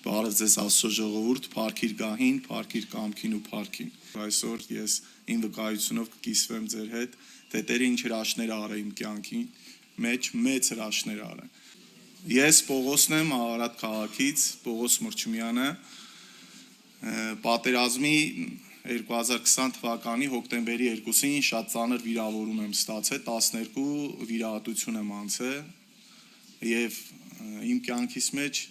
Բարև ձեզ Աստծո ժողովուրդ, փառքիր գահին, փառքիր կամքին ու փառքին։ Այսօր ես իմ վկայությունով կկիսվեմ ձեր հետ, թե Տերը ինչ հրաշքներ արել իմ կյանքի մեջ, մեծ հրաշքներ արել։ Ես Պողոսն եմ, Արարատ քաղաքից, Պողոս Մրչումյանը, պատերազմի 2020 թվականի հոկտեմբերի 2-ին շատ ծանր վիրավորում եմ ստացել, 12 վիրահատություն եմ անցել եւ իմ կյանքիս մեջ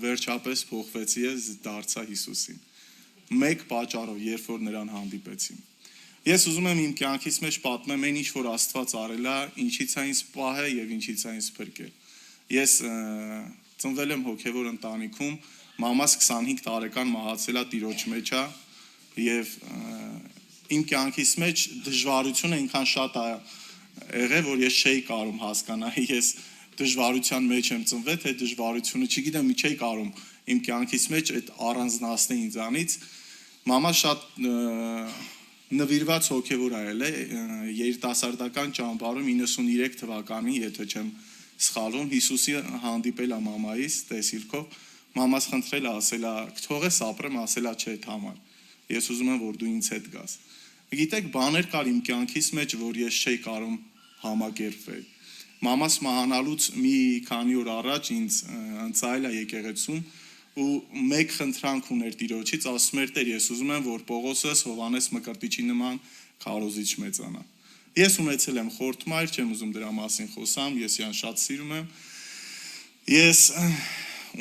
վերջապես փոխվեցի ես, դարձա Հիսուսին։ Մեկ պատճառով, երբ որ նրան հանդիպեցի։ Ես ուզում եմ իմ կյանքից մեջ պատմեմ այն ինչ որ Աստված արել է, ինչից է ինձ պահել եւ ինչից է ինձ փրկել։ Ես ծնվել եմ հոգեվոր ընտանիքում, մամաս 25 տարեկան մահացել է տիրոջ մեջ է եւ իմ կյանքից մեջ դժվարությունը այնքան շատ է եղել, որ ես չէի կարող հասկանալ, ես դժվարության մեջ եմ ծնվել, թե դժվարությունը, չգիտեմ, ի չէի կարող իմ կյանքից մեջ այդ առանձնացնել ինձանից։ Մամա շատ նվիրված հոգևոր այել է, երիտասարդական ճամբարում 93 թվականին, եթե չեմ սխալվում, Հիսուսի հանդիպել է մամայիս տեսիլքով, մամաս խնդրել է, ասել է, «Թողես ապրեմ», ասել է, «Չէ, Թամար, ես ուզում եմ, որ դու ինձ հետ գաս»։ Գիտեք, բաներ կար իմ կյանքից մեջ, որ ես չէի կարող համակերպվել։ Մամաս մահանալուց մի քանի օր առաջ ինձ ընծայել է եկեղեցում ու մեկ խնդրանք ուներ Տիրոջից, ասում էր, «Տեր, ես ուզում եմ, որ Պողոսս Հովհաննես Մկրտիչի նման քարոզիչ մեծանա»։ Ես ունեցել եմ խորթմայր, չեմ ուզում դրա մասին խոսամ, ես իրան շատ սիրում եմ։ Ես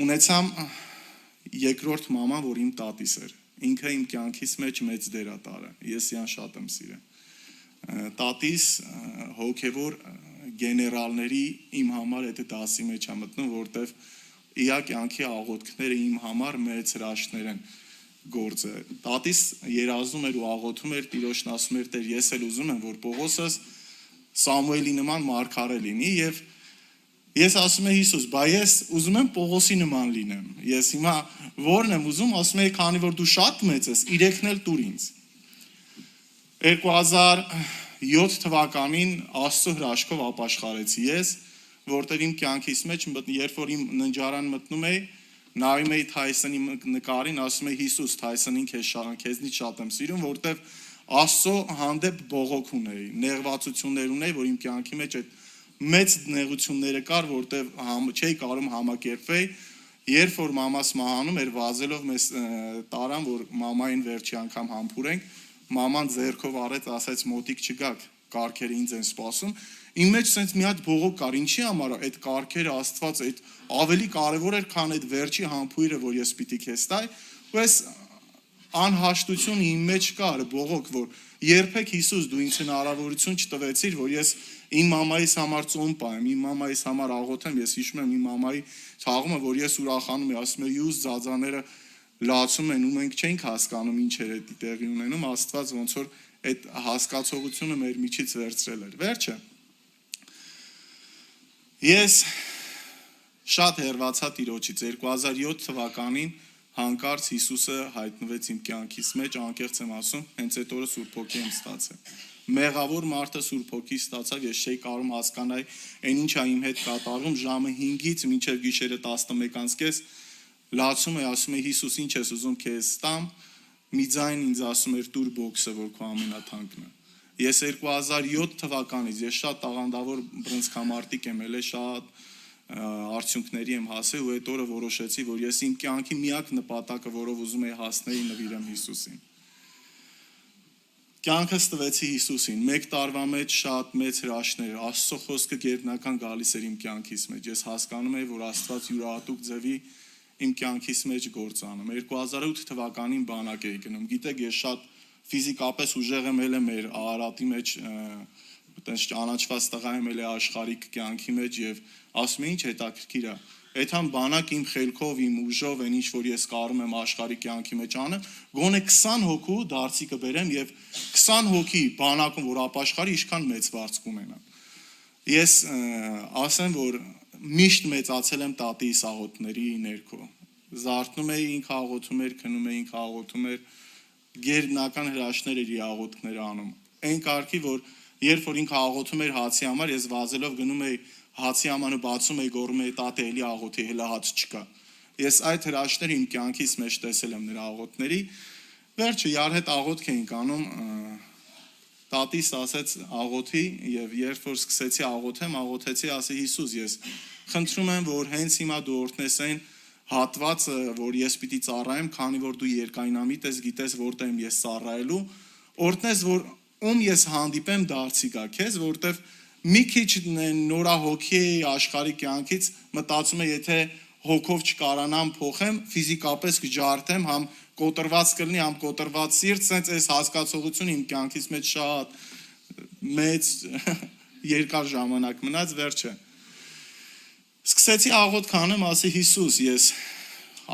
ունեցամ երկրորդ մաման, որ իմ տատիս էր։ Ինքը իմ կյանքից մեջ մեծ դեր է տարել։ Ես իրան շատ եմ սիրել։ Տատիս հոգևոր գեներալների իմ համար այդ դասի մեջ է մտնում, որտեվ իր կյանքի աղոթքները իմ համար մեծ հրաշքներ են գործել։ Տատիս երազում էր ու աղոթում էր, Տիրոջն ասում էր, «Տեր, ես էլ ուզում եմ, որ Պողոսս Սամուելի նման մարգարե լինի» եւ ես ասում եմ, «Հիսուս, բա ես ուզում եմ Պողոսի նման լինեմ»։ Ես հիմա ո՞րն եմ ուզում, ասում եմ, «Քանի որ դու շատ մեծ ես, 3-ն էլ տուր ինձ»։ 2007 թվականին Աստծո հրաշքով ապաշխարեցի ես, որտեղ իմ կյանքից մեջ, երբ որ իմ ննջարան մտնում էի, նայում էի Թայսոնի նկարին, ասում էի, «Հիսուս, Թայսոնին քեզնից շատ եմ սիրում», որտեղ Աստծո հանդեպ բողոք ունեի, նեղվածություններ ունեի, որ իմ կյանքի մեջ այդ մեծ նեղությունները կար, որտեղ չէի կարող համակերպվել, երբ որ մամաս մահանում էր, վազելով մեզ տարան, որ մամային վերջի անգամ համբուրենք, մաման ձեռքով արեց, ասեց, «Մոտիկ չգաք, կարգերը ինձ են սպասում»։ Իմ մեջ սենց մի հատ բողոք կար, ինչի համար այդ կարգերը Աստված այդ ավելի կարևոր էր, քան այդ վերջի համբույրը, որ ես պիտի քեզ տայ, ու այս անհաշտություն իմ մեջ կար, բողոք, որ երբեք Հիսուս դու ինձ հնարավորություն չտվեցիր, որ ես իմ մամայիս համար ծոմ պահեմ, իմ մամայիս համար աղոթեմ, ես հիշում եմ իմ մամայի թաղումը, որ ես ուրախանում եմ, ասում եմ, «Յուս ձածաները լացում են ու մենք չենք հասկանում ինչ էր դա տեղի ունենում», Աստված ոնց որ այդ հասկացողությունը մեր միջից վերցրել էր։ Վերջը ես շատ հեռացա Տիրոջից 2007 թվականին հանկարծ Հիսուսը հայտնվեց իմ կյանքիս մեջ, անկեղծ եմ ասում, հենց այդ օրը Սուրբ Հոգի եմ ստացել։ Մեղավոր մարդը Սուրբ Հոգի ստացավ, ես չէի կարող հասկանալ, այն ինչ է իմ հետ կատարվում, ժամը 5-ից մինչև գիշերը 11:30 լացում է, ասում է, «Հիսուս, ինչ ես ուզում քեզ տամ», մի ձայն ինձ ասում էր, «Տուր բոքսը, որ քո ամենաթանկն է»։ Ես 2007 թվականից ես շատ տաղանդավոր բռնցքամարտիկ եմ ելել, շատ արդյունքների եմ հասել ու այդ օրը որոշեցի, որ ես իմ կյանքի միակ նպատակը, որով ուզում եի հասնել, նվիրեմ Հիսուսին։ Կյանքս տվեցի Հիսուսին, մեկ տարվա մեջ շատ մեծ հրաշքներ, Աստծո խոսքը գերբնական գալիս էր իմ կյանքիս մեջ, ես հասկանում էի, որ Աստված յուրահատուկ ձևի իմ կյանքիս մեջ գործանում։ 2008 թվականին բանակ էի գնում, գիտեք, ես շատ ֆիզիկապես ուժեղ եմ ելել մեր Արարատի մեջ, այտենց ճանաչված տղա եմ ելել աշխարհիկ կյանքի մեջ եւ ասում եմ, ինչ հետաքրքիր է։ Այդքան բանակ իմ խելքով, իմ ուժով, այն ինչ որ ես կարող եմ աշխարհի կյանքի մեջ անեմ, գոնե 20 հոգու դարձի կբերեմ եւ 20 հոգի բանակում, որ ապաշխարի, ինչքան մեծ վարձ կունենան։ Ես ասեմ, որ միշտ մեծացել եմ տատիս աղոթների ներքո։ Զարթնում էի, ինքը աղոթում էր, քնում էի, ինքը աղոթում էր, գերբնական հրաշքներ էր իր աղոթքները անում։ Այն կարգի, որ երբ որ ինքը աղոթում էր հացի համար, ես վազելով գնում էի հացի ամանը բացում էի, գոռում էի, «Տատե, էլի աղոթի, հելա հաց չկա»։ Ես այդ հրաշքները իմ կյանքից մեջ տեսել եմ նրա աղոթքների։ Վերջը իր հետ աղոթք էինք անում, տատիս ասեց աղոթի եւ երբ որ սկսեցի աղոթեմ, աղոթեցի, ասի Հիսուս, ես խնդրում եմ, որ հենց հիմա դու օրհնես այն հատվածը, որ ես պիտի ծառայեմ, քանի որ դու երկայնամիտ ես, գիտես որտեղ եմ ես ծառայելու, օրհնես, որ ում ես հանդիպեմ դարձի գա քեզ, որտեվ մի քիչ նորահոգի աշխարհի կյանքից մտածում է, եթե հոգով չկարանամ փոխեմ, ֆիզիկապես կջարդեմ, համ կոտրված կլինի, համ կոտրված սիրտ, sense այս հասկացողությունը իմ կյանքից մեջ շատ մեծ երկար ժամանակ մնաց, վերջը սկսեցի աղոթք անեմ, ասի Հիսուս, ես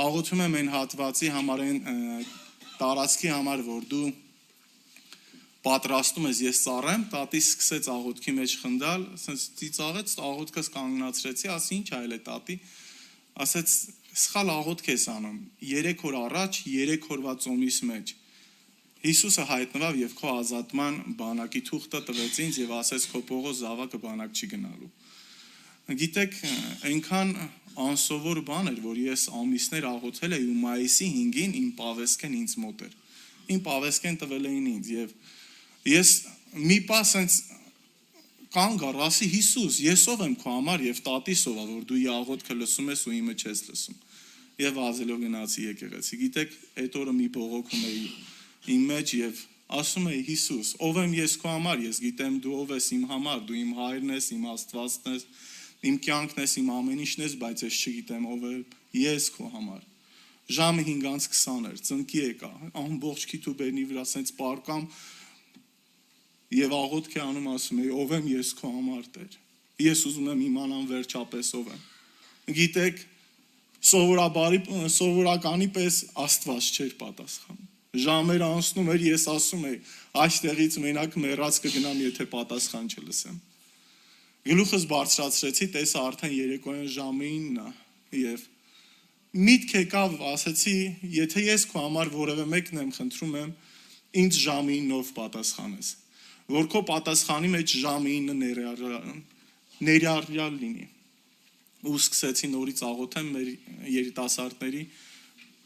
աղոթում եմ այն հատվածի համար, այն տարածքի համար, որ դու պատրաստում ես ես ծառայեմ, տատիս սկսեց աղոթքի մեջ խնդալ, ասենց ծիծաղեց, աղոթքս կանգնացրեցի, ասի ինչ այլ է տատի, ասեց սխալ աղոթք ես անում, 3 օր առաջ, 3 օրվա ծոմիս մեջ Հիսուսը հայտնվավ եւ քո ազատման բանակի թուղթը տվեց ինձ եւ ասեց քո Պողոս զավակը բանակ չի գնալու։ Գիտեք, այնքան անսովոր բան էր, որ ես ամիսներ աղոթել էի ու մայիսի 5-ին իմ պավեսքեն ինձ մոտ էր։ Իմ պավեսքեն տվել էին ինձ եւ ես մի պահ sense կանգ առա, ասի Հիսուս, ես ով եմ քո համար եւ տատիս ով է, որ դու ի աղոթքը լսում ես ու իմը չես լսում։ Եվ ազելով գնացի եկեղեցի։ Գիտեք, այդ օրը մի բողոքում էի իմ մեջ եւ ասում էի Հիսուս, ով եմ ես քո համար, ես գիտեմ դու ով ես իմ համար, դու իմ հայրն ես, իմ Աստվածն ես, իմ կյանքն ես, իմ ամեն ինչն ես, բայց ես չգիտեմ ով եմ ես քո համար։ Ժամը 5:20 էր, ծնկի եկա, ամբողջ քիթուբերնի վրա սենց պարկամ եւ աղոթք է անում, ասում էի ով եմ ես քո համար Տեր։ Ես ուզում եմ իմանամ վերջապես ով եմ։ Գիտեք, սովորականի պես Աստված չէր պատասխանում։ Ժամեր անցնում էր, ես ասում էի, այստեղից մենակ մեռած կգնամ, եթե պատասխան չլսեմ։ Գլուխս բարձրացրեցի, տեսա արդեն երեկոյան ժամը 9-ն է եւ միտք եկավ, ասեցի, եթե ես քո համար որևէ մեկն եմ խնդրում եմ, ինձ ժամը 9-ով պատասխանես, որ քո պատասխանի մեջ ժամը 9 ներառյալ լինի։ Ու սկսեցի նորից աղոթեմ մեր երիտասարդների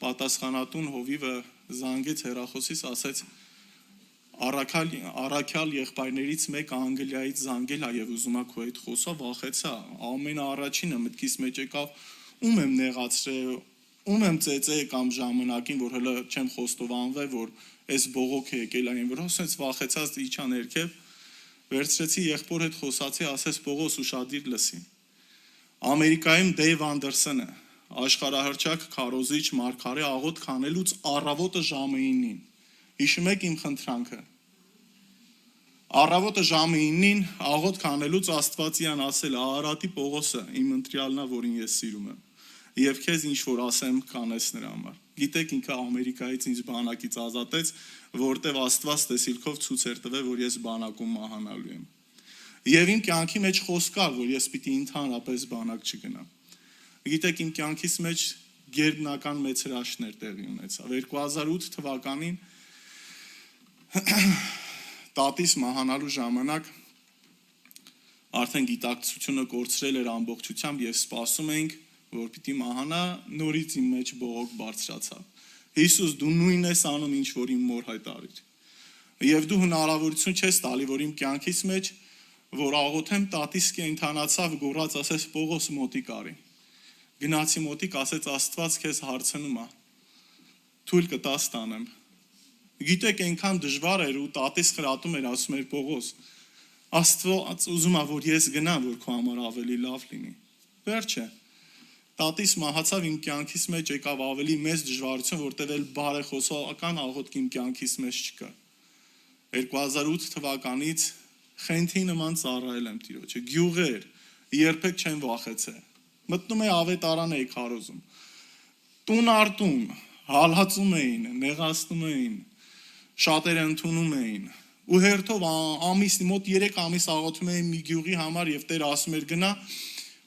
պատասխանատուն հովիվը զանգեց հեռախոսից, ասեց առաքյալ եղբայրներից մեկը Անգլիայից զանգել է եւ ուզում է քո հետ խոսա, վախեցա, ամենաառաջինը մտքիս մեջ եկավ, ում եմ նեղացրել, ում եմ ծեծել կամ ժամանակին, որ հələ չեմ խոստովանվել, որ այս բողոքը եկել այն, որ ասենց վախեցած իջա ներքև, վերցրեցի եղբոր հետ խոսացի, ասես Պողոս ուշադիր լսի։ Ամերիկայում Դեյվ Անդերսոնը աշխարհահռչակ քարոզիչ մարգարե աղոթք անելուց առավոտը ժամը 9-ին։ Հիշում եք իմ խնդրանքը։ Առավոտը ժամը 9-ին աղոթք անելուց Աստվածյան ասել Արարատի Պողոսը իմ ընտրյալն է, որին ես սիրում եմ։ Եվ քեզ ինչ որ ասեմ, կանես նրա համար։ Գիտեք, ինքը Ամերիկայից ինձ բանակից ազատեց, որտեվ Աստված տեսիլքով ցույց էր տվել, որ ես բանակում մահանալու եմ։ Եվ իմ կյանքի մեջ խոսք կար, որ ես պիտի ընդհանրապես բանակ չգնամ։ Գիտեք, իմ կյանքից մեջ գերբնական մեծ հրաշքներ տեղի ունեցավ։ 2008 թվականին տատիս մահանալու ժամանակ արդեն գիտակցությունը կորցրել էր ամբողջությամբ եւ սպասում էինք, որ պիտի մահանա, նորից իմ մեջ բողոք բարձրացավ։ Հիսուս, դու նույնն ես անում, ինչ որ իմ մոր հայտարարիր։ Եվ դու հնարավորություն չես տալի, որ իմ կյանքից մեջ, որ աղոթեմ, տատիս կենթանացավ, գոռաց, ասես Պողոս մոտիկ արի։ Գնացի մոտիկ, ասեց Աստված քեզ հարցնում է։ Թույլ կտաս տանեմ։ Գիտեք, այնքան դժվար էր ու տատիս խրատում էր, ասում էր Պողոս, Աստված ուզում է, որ ես գնամ, որ քո համար ավելի լավ լինի։ Վերջը տատիս մահացավ, իմ կյանքից մեջ եկավ ավելի մեծ դժվարություն, որտեղ էլ բարեխոսական աղոթք իմ կյանքից մեջ չկա։ 2008 թվականից խենթի նման ծառայել եմ Տիրոջը, գյուղեր, երբեք չեմ վախեցել։ Մտնում էի ավետարան էի քարոզում։ Տուն արտում, հալածում էին, նեղացնում էին, շատերը ընդունում էին։ Ու հերթով ամիսի մոտ 3 ամիս աղոթում էի մի գյուղի համար եւ Տեր ասում էր գնա։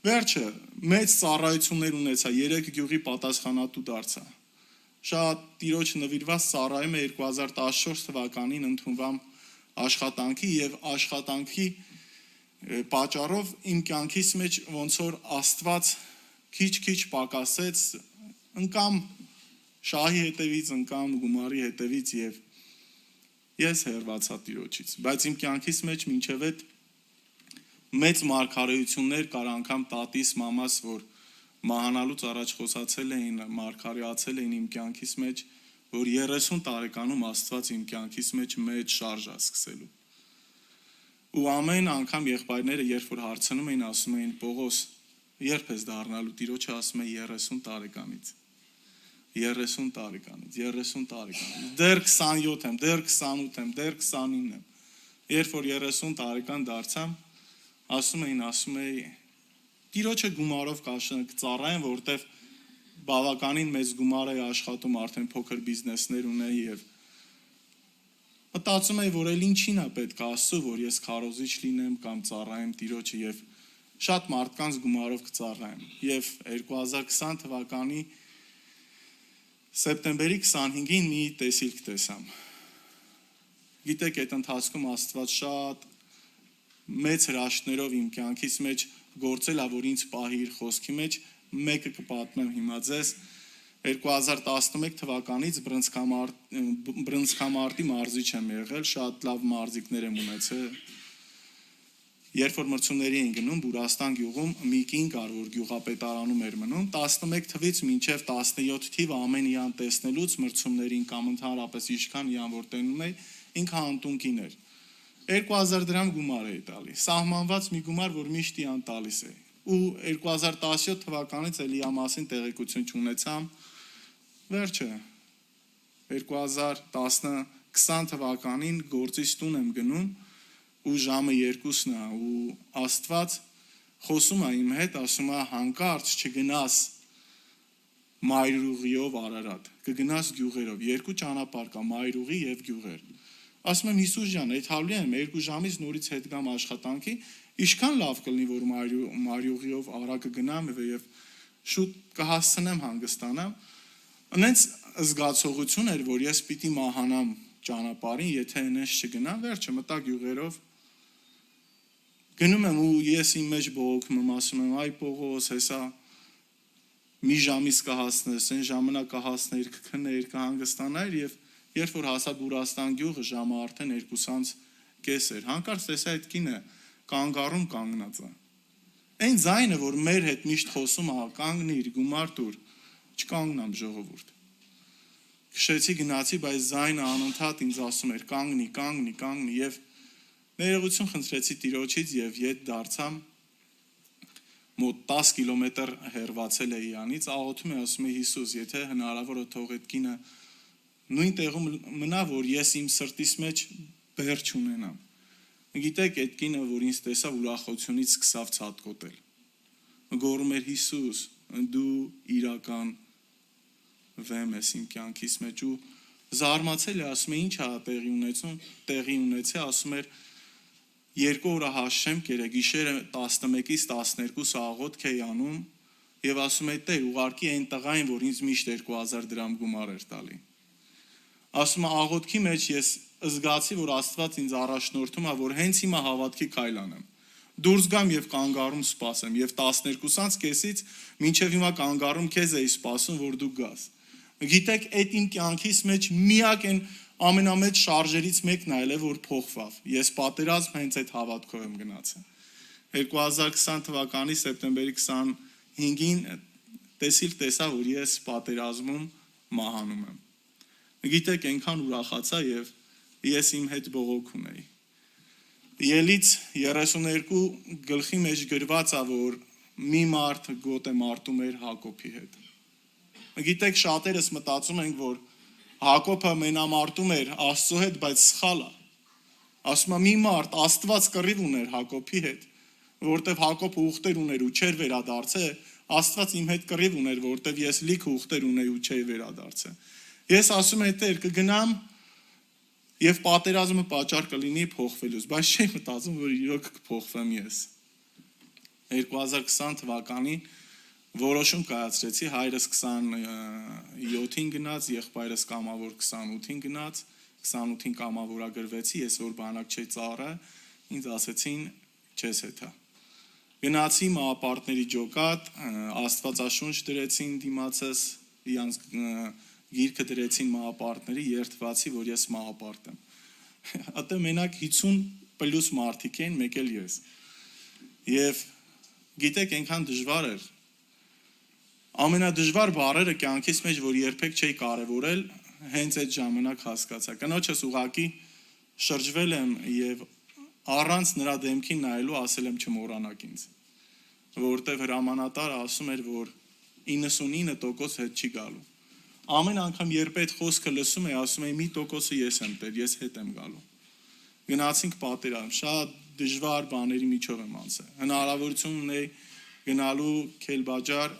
Վերջը մեծ ծառայություններ ունեցա, 3 գյուղի պատասխանատու դարձա։ Շատ Տիրոջ նվիրված ծառայում է 2014 թվականին ընդունվամ աշխատանքի եւ աշխատանքի պատճառով իմ կյանքից մեջ ոնց որ Աստված քիչ-քիչ պակասեց, ընկամ շահի հետևից, ընկամ գումարի հետևից եւ ես հերվացա Տիրոջից, բայց իմ կյանքիս մեջ մինչև այդ մեծ մարգարեություններ կար անգամ տատիս, մամաս, որ մահանալուց առաջ խոսացել էին, մարգարեացել էին իմ կյանքիս մեջ, որ 30 տարեկանում Աստված իմ կյանքիս մեջ մեծ շարժ է սկսելու։ Ու ամեն անգամ եղբայրները, երբ որ հարցնում էին, ասում էին Պողոս, երբ ես դառնալու, Տիրոջը ասում է 30 տարեկանից։ 30 տարեկանից, 30 տարեկանից, դեռ 27 եմ, դեռ 28 եմ, դեռ 29 եմ։ Երբ որ 30 տարեկան դարձամ, ասում էի, Տիրոջը գումարով կծառայեմ, որտեվ բավականին մեծ գումար է աշխատում, արդեն փոքր բիզնեսներ ունեի եւ մտածում էի, որ էլ ինչին է պետք Աստծո, որ ես քարոզիչ լինեմ կամ ծառայեմ Տիրոջը եւ շատ մարդկանց գումարով կծառայեմ։ Եվ 2020 թվականի սեպտեմբերի 25-ին մի տեսիլք տեսամ։ Գիտեք, այդ ընթացքում Աստված շատ մեծ հրաշքներով իմ կյանքիս մեջ գործել ա, որ ինձ պահի իր խոսքի մեջ, մեկը կպատմեմ հիմա ձեզ, 2011 թվականից բրնցքամարտի մարզիչ եմ եղել, շատ լավ մարզիկներ եմ ունեցել, երբ որ մրցումների էին գնում, Բուրաստան գյուղում մի կին կար, որ գյուղապետարանում էր մնում, 11 թվից մինչև 17 թիվ ամեն իրան տեսնելուց մրցումներին կամ ընդհանրապես ինչքան իրան որ տենում էի, ինքը անտունկին էր, 2000 դրամ գումար էի տալի, սահմանված մի գումար, որ միշտ իրան տալիս էի, ու 2017 թվականից էլի իա մասին տեղեկություն չունեցամ, վերջը, 2020 թվականին գործից տուն եմ գնում, ու ժամը 2-ն է, ու Աստված խոսում է իմ հետ, ասում է հանկարծ չգնաս Մայրուղիով Արարատ, կգնաս գյուղերով, 2 ճանապարհ կա, Մայրուղի եւ գյուղեր։ Ասում եմ Հիսուս ջան, այդ հալի եմ 2 ժամից նորից հետ գամ աշխատանքի, ինչքան լավ կլինի, որ Մայրուղիով Արագը գնամ եւ շուտ կհասցնեմ հանգստանամ։ Անենց զգացողություն էր, որ ես պիտի մահանամ ճանապարհին, եթե այնպես չգնամ, վերջը մտա գյուղերով։ Գնում եմ ու ես իմ մեջ բողոքում եմ, ասում եմ, այ Պողոս, հեսա մի ժամից կհասնես, այն ժամանակ կհասներ, կքներ, կհանգստանայր եւ երբ որ հասա Բուրաստան գյուղը, ժամը արդեն 2:30 էր, հանկարծ տեսա այդ կինը կանգառում կանգնած է։ Այն ձայնը, որ մեր հետ միշտ խոսում է, կանգնիր, գումար տուր, չկանգնամ ժողովուրդ։ Քշեցի գնացի, բայց զայնը անընդհատ ինձ ասում էր կանգնի, կանգնի, կանգնի եւ ներողություն խնդրեցի Տիրոջից եւ ետ դարձամ մոտ 10 կիլոմետր հեռացել էի անից, աղոթում եմ, ասում եմ Հիսուս, եթե հնարավոր է թող այդ կինը նույն տեղում մնա, որ ես իմ սրտիս մեջ բեր չունենամ։ Գիտեք, այդ կինը, որ ինձ տեսավ ուրախությունից սկսավ ցատկոտել։ Գոռում էր Հիսուս, դու իրական վեմ ես իմ կյանքիս մեջ ու զարմացել է, ասում է ինչ է տեղի ունեցել, ասում էր 2 օրը հաշեմ կերե, գիշերը 11-ից 12 աղոթք էի անում եւ ասում է Տեր, ուղարկի այն տղային, որ ինձ միշտ 2000 դրամ գումար էր տալի։ Ասում է աղոթքի մեջ ես զգացի, որ Աստված ինձ առաջնորդում է, որ հենց հիմա հավատքի քայլ անեմ։ Դուրս գամ եւ կանգառում սպասեմ եւ 12:30-ից մինչեւ հիմա կանգառում քեզ էի սպասում, որ դու գաս։ Գիտեք, այդ իմ կյանքիս մեջ միակ այն ամենամեծ շարժերից մեկն է, որ փոխվավ։ Ես պատերազմ հենց այդ հավատքով եմ գնացել։ 2020 թվականի սեպտեմբերի 25-ին տեսա, որ ես պատերազմում մահանում եմ։ Գիտեք, այնքան ուրախացա եւ ես իմ հետ բողոքում էի։ Ելից 32 գլխի մեջ գրված է, որ մի մարդ գոտե մարտում էր Հակոբի հետ։ Գիտեք, շատերս մտածում ենք, որ Հակոբը մենամարտում էր Աստծո հետ, բայց սխալ է։ Ասում է մի մարդ Աստված կռիվ ուներ Հակոբի հետ, որտեվ Հակոբը ուխտեր ուներ ու չէր վերադարձել, Աստված իմ հետ կռիվ ուներ, որտեվ ես լիքը ուխտեր ունեի ու չէի վերադարձել։ Ես ասում եմ, Տեր, կգնամ եւ պատերազմը պատճառ կլինի փոխվելուց, բայց չէի մտածում, որ իրոք կփոխվեմ ես։ 2020 թվականին որոշում կայացրեցի, հայրս 27-ին գնաց, եղբայրս կամավոր 28-ին գնաց, 28-ին կամավորագրվեցի, ես որ բանակ չէի ծառայ, ինձ ասեցին չես հետա։ Գնացի մահապարտների ջոկատ, Աստվածաշունչ դրեցին դիմացս, իրանց գիրքը դրեցին մահապարտների, երդվածի, որ ես մահապարտ եմ։ Ատե մենակ 50+ մարդիկ են, մեկ էլ ես։ Եվ գիտեք, այնքան դժվար էր։ Ամենադժվար բառերը կյանքիս մեջ, որ երբեք չէի կարևորել, հենց այդ ժամանակ հասկացա։ Կնոջս ուղակի շրջվել եմ եւ առանց նրա դեմքին նայելու ասել եմ չմոռանաք ինձ, որովհետեւ հրամանատարը ասում էր, որ 99% հետ չի գալու։ Ամեն անգամ երբ այդ խոսքը լսում եմ, ասում եմ 1%-ը ես եմ տեր, ես հետ եմ գալու։ Գնացինք պատերազմ, շատ դժվար բաների միջով եմ անցել։ Հնարավորություն ունեի գնալու Քելբաջար,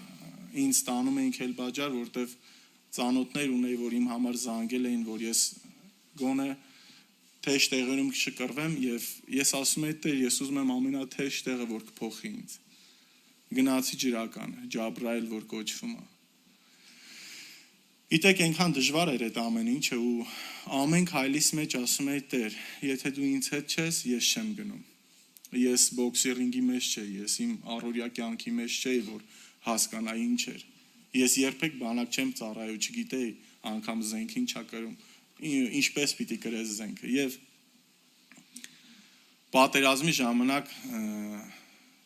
ինձ տանում էին Քելբաջար, որտեվ ծանոթներ ունեի, որ իմ համար զանգել էին, որ ես գոնե թեժ տեղերում չկռվեմ, եւ ես ասում եմ, Տեր, ես ուզում եմ ամենաթեժ տեղը, որ կփոխի ինձ։ Գնացի ջրական, Ջաբրայել, որ կոչվում է։ Գիտեք, այնքան դժվար էր այդ ամեն ինչը ու ամեն քայլիս մեջ ասում էի, Տեր, եթե դու ինձ հետ չես, ես չեմ գնում։ Ես բոքսի ռինգի մեջ չէի, ես իմ առօրյա կյանքի մեջ չէի, որ հասկանայի ինչ էր։ Ես երբեք բանակ չեմ ծառայու, չգիտեի անգամ զենքին չա կրում, ինչպես պիտի կրես զենքը։ Եվ պատերազմի ժամանակ,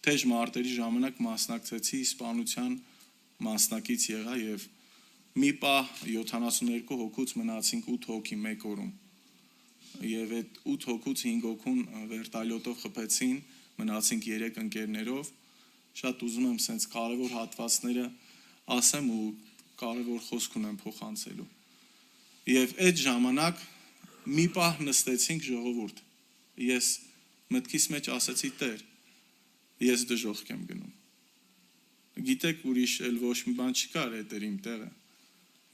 թեժ մարտերի ժամանակ մասնակցեցի սպանության մասնակից եղա եւ մի պահ 72 հոգուց մնացինք 8 հոգի մեկ օրում։ Եվ այդ 8 հոգուց 5 հոգուն վերտալյոտով խփեցին, մնացինք 3 ընկերներով։ Շատ ուզում եմ սենց կարևոր հատվածները ասեմ ու կարևոր խոսք ունեմ փոխանցելու։ Եվ այդ ժամանակ մի պահ նստեցինք ժողովուրդ։ Ես մտքիս մեջ ասացի, Տեր, ես դժոխք եմ գնում։ Գիտեք, ուրիշ էլ ոչ մի բան չկար, այդ էր իմ տեղը։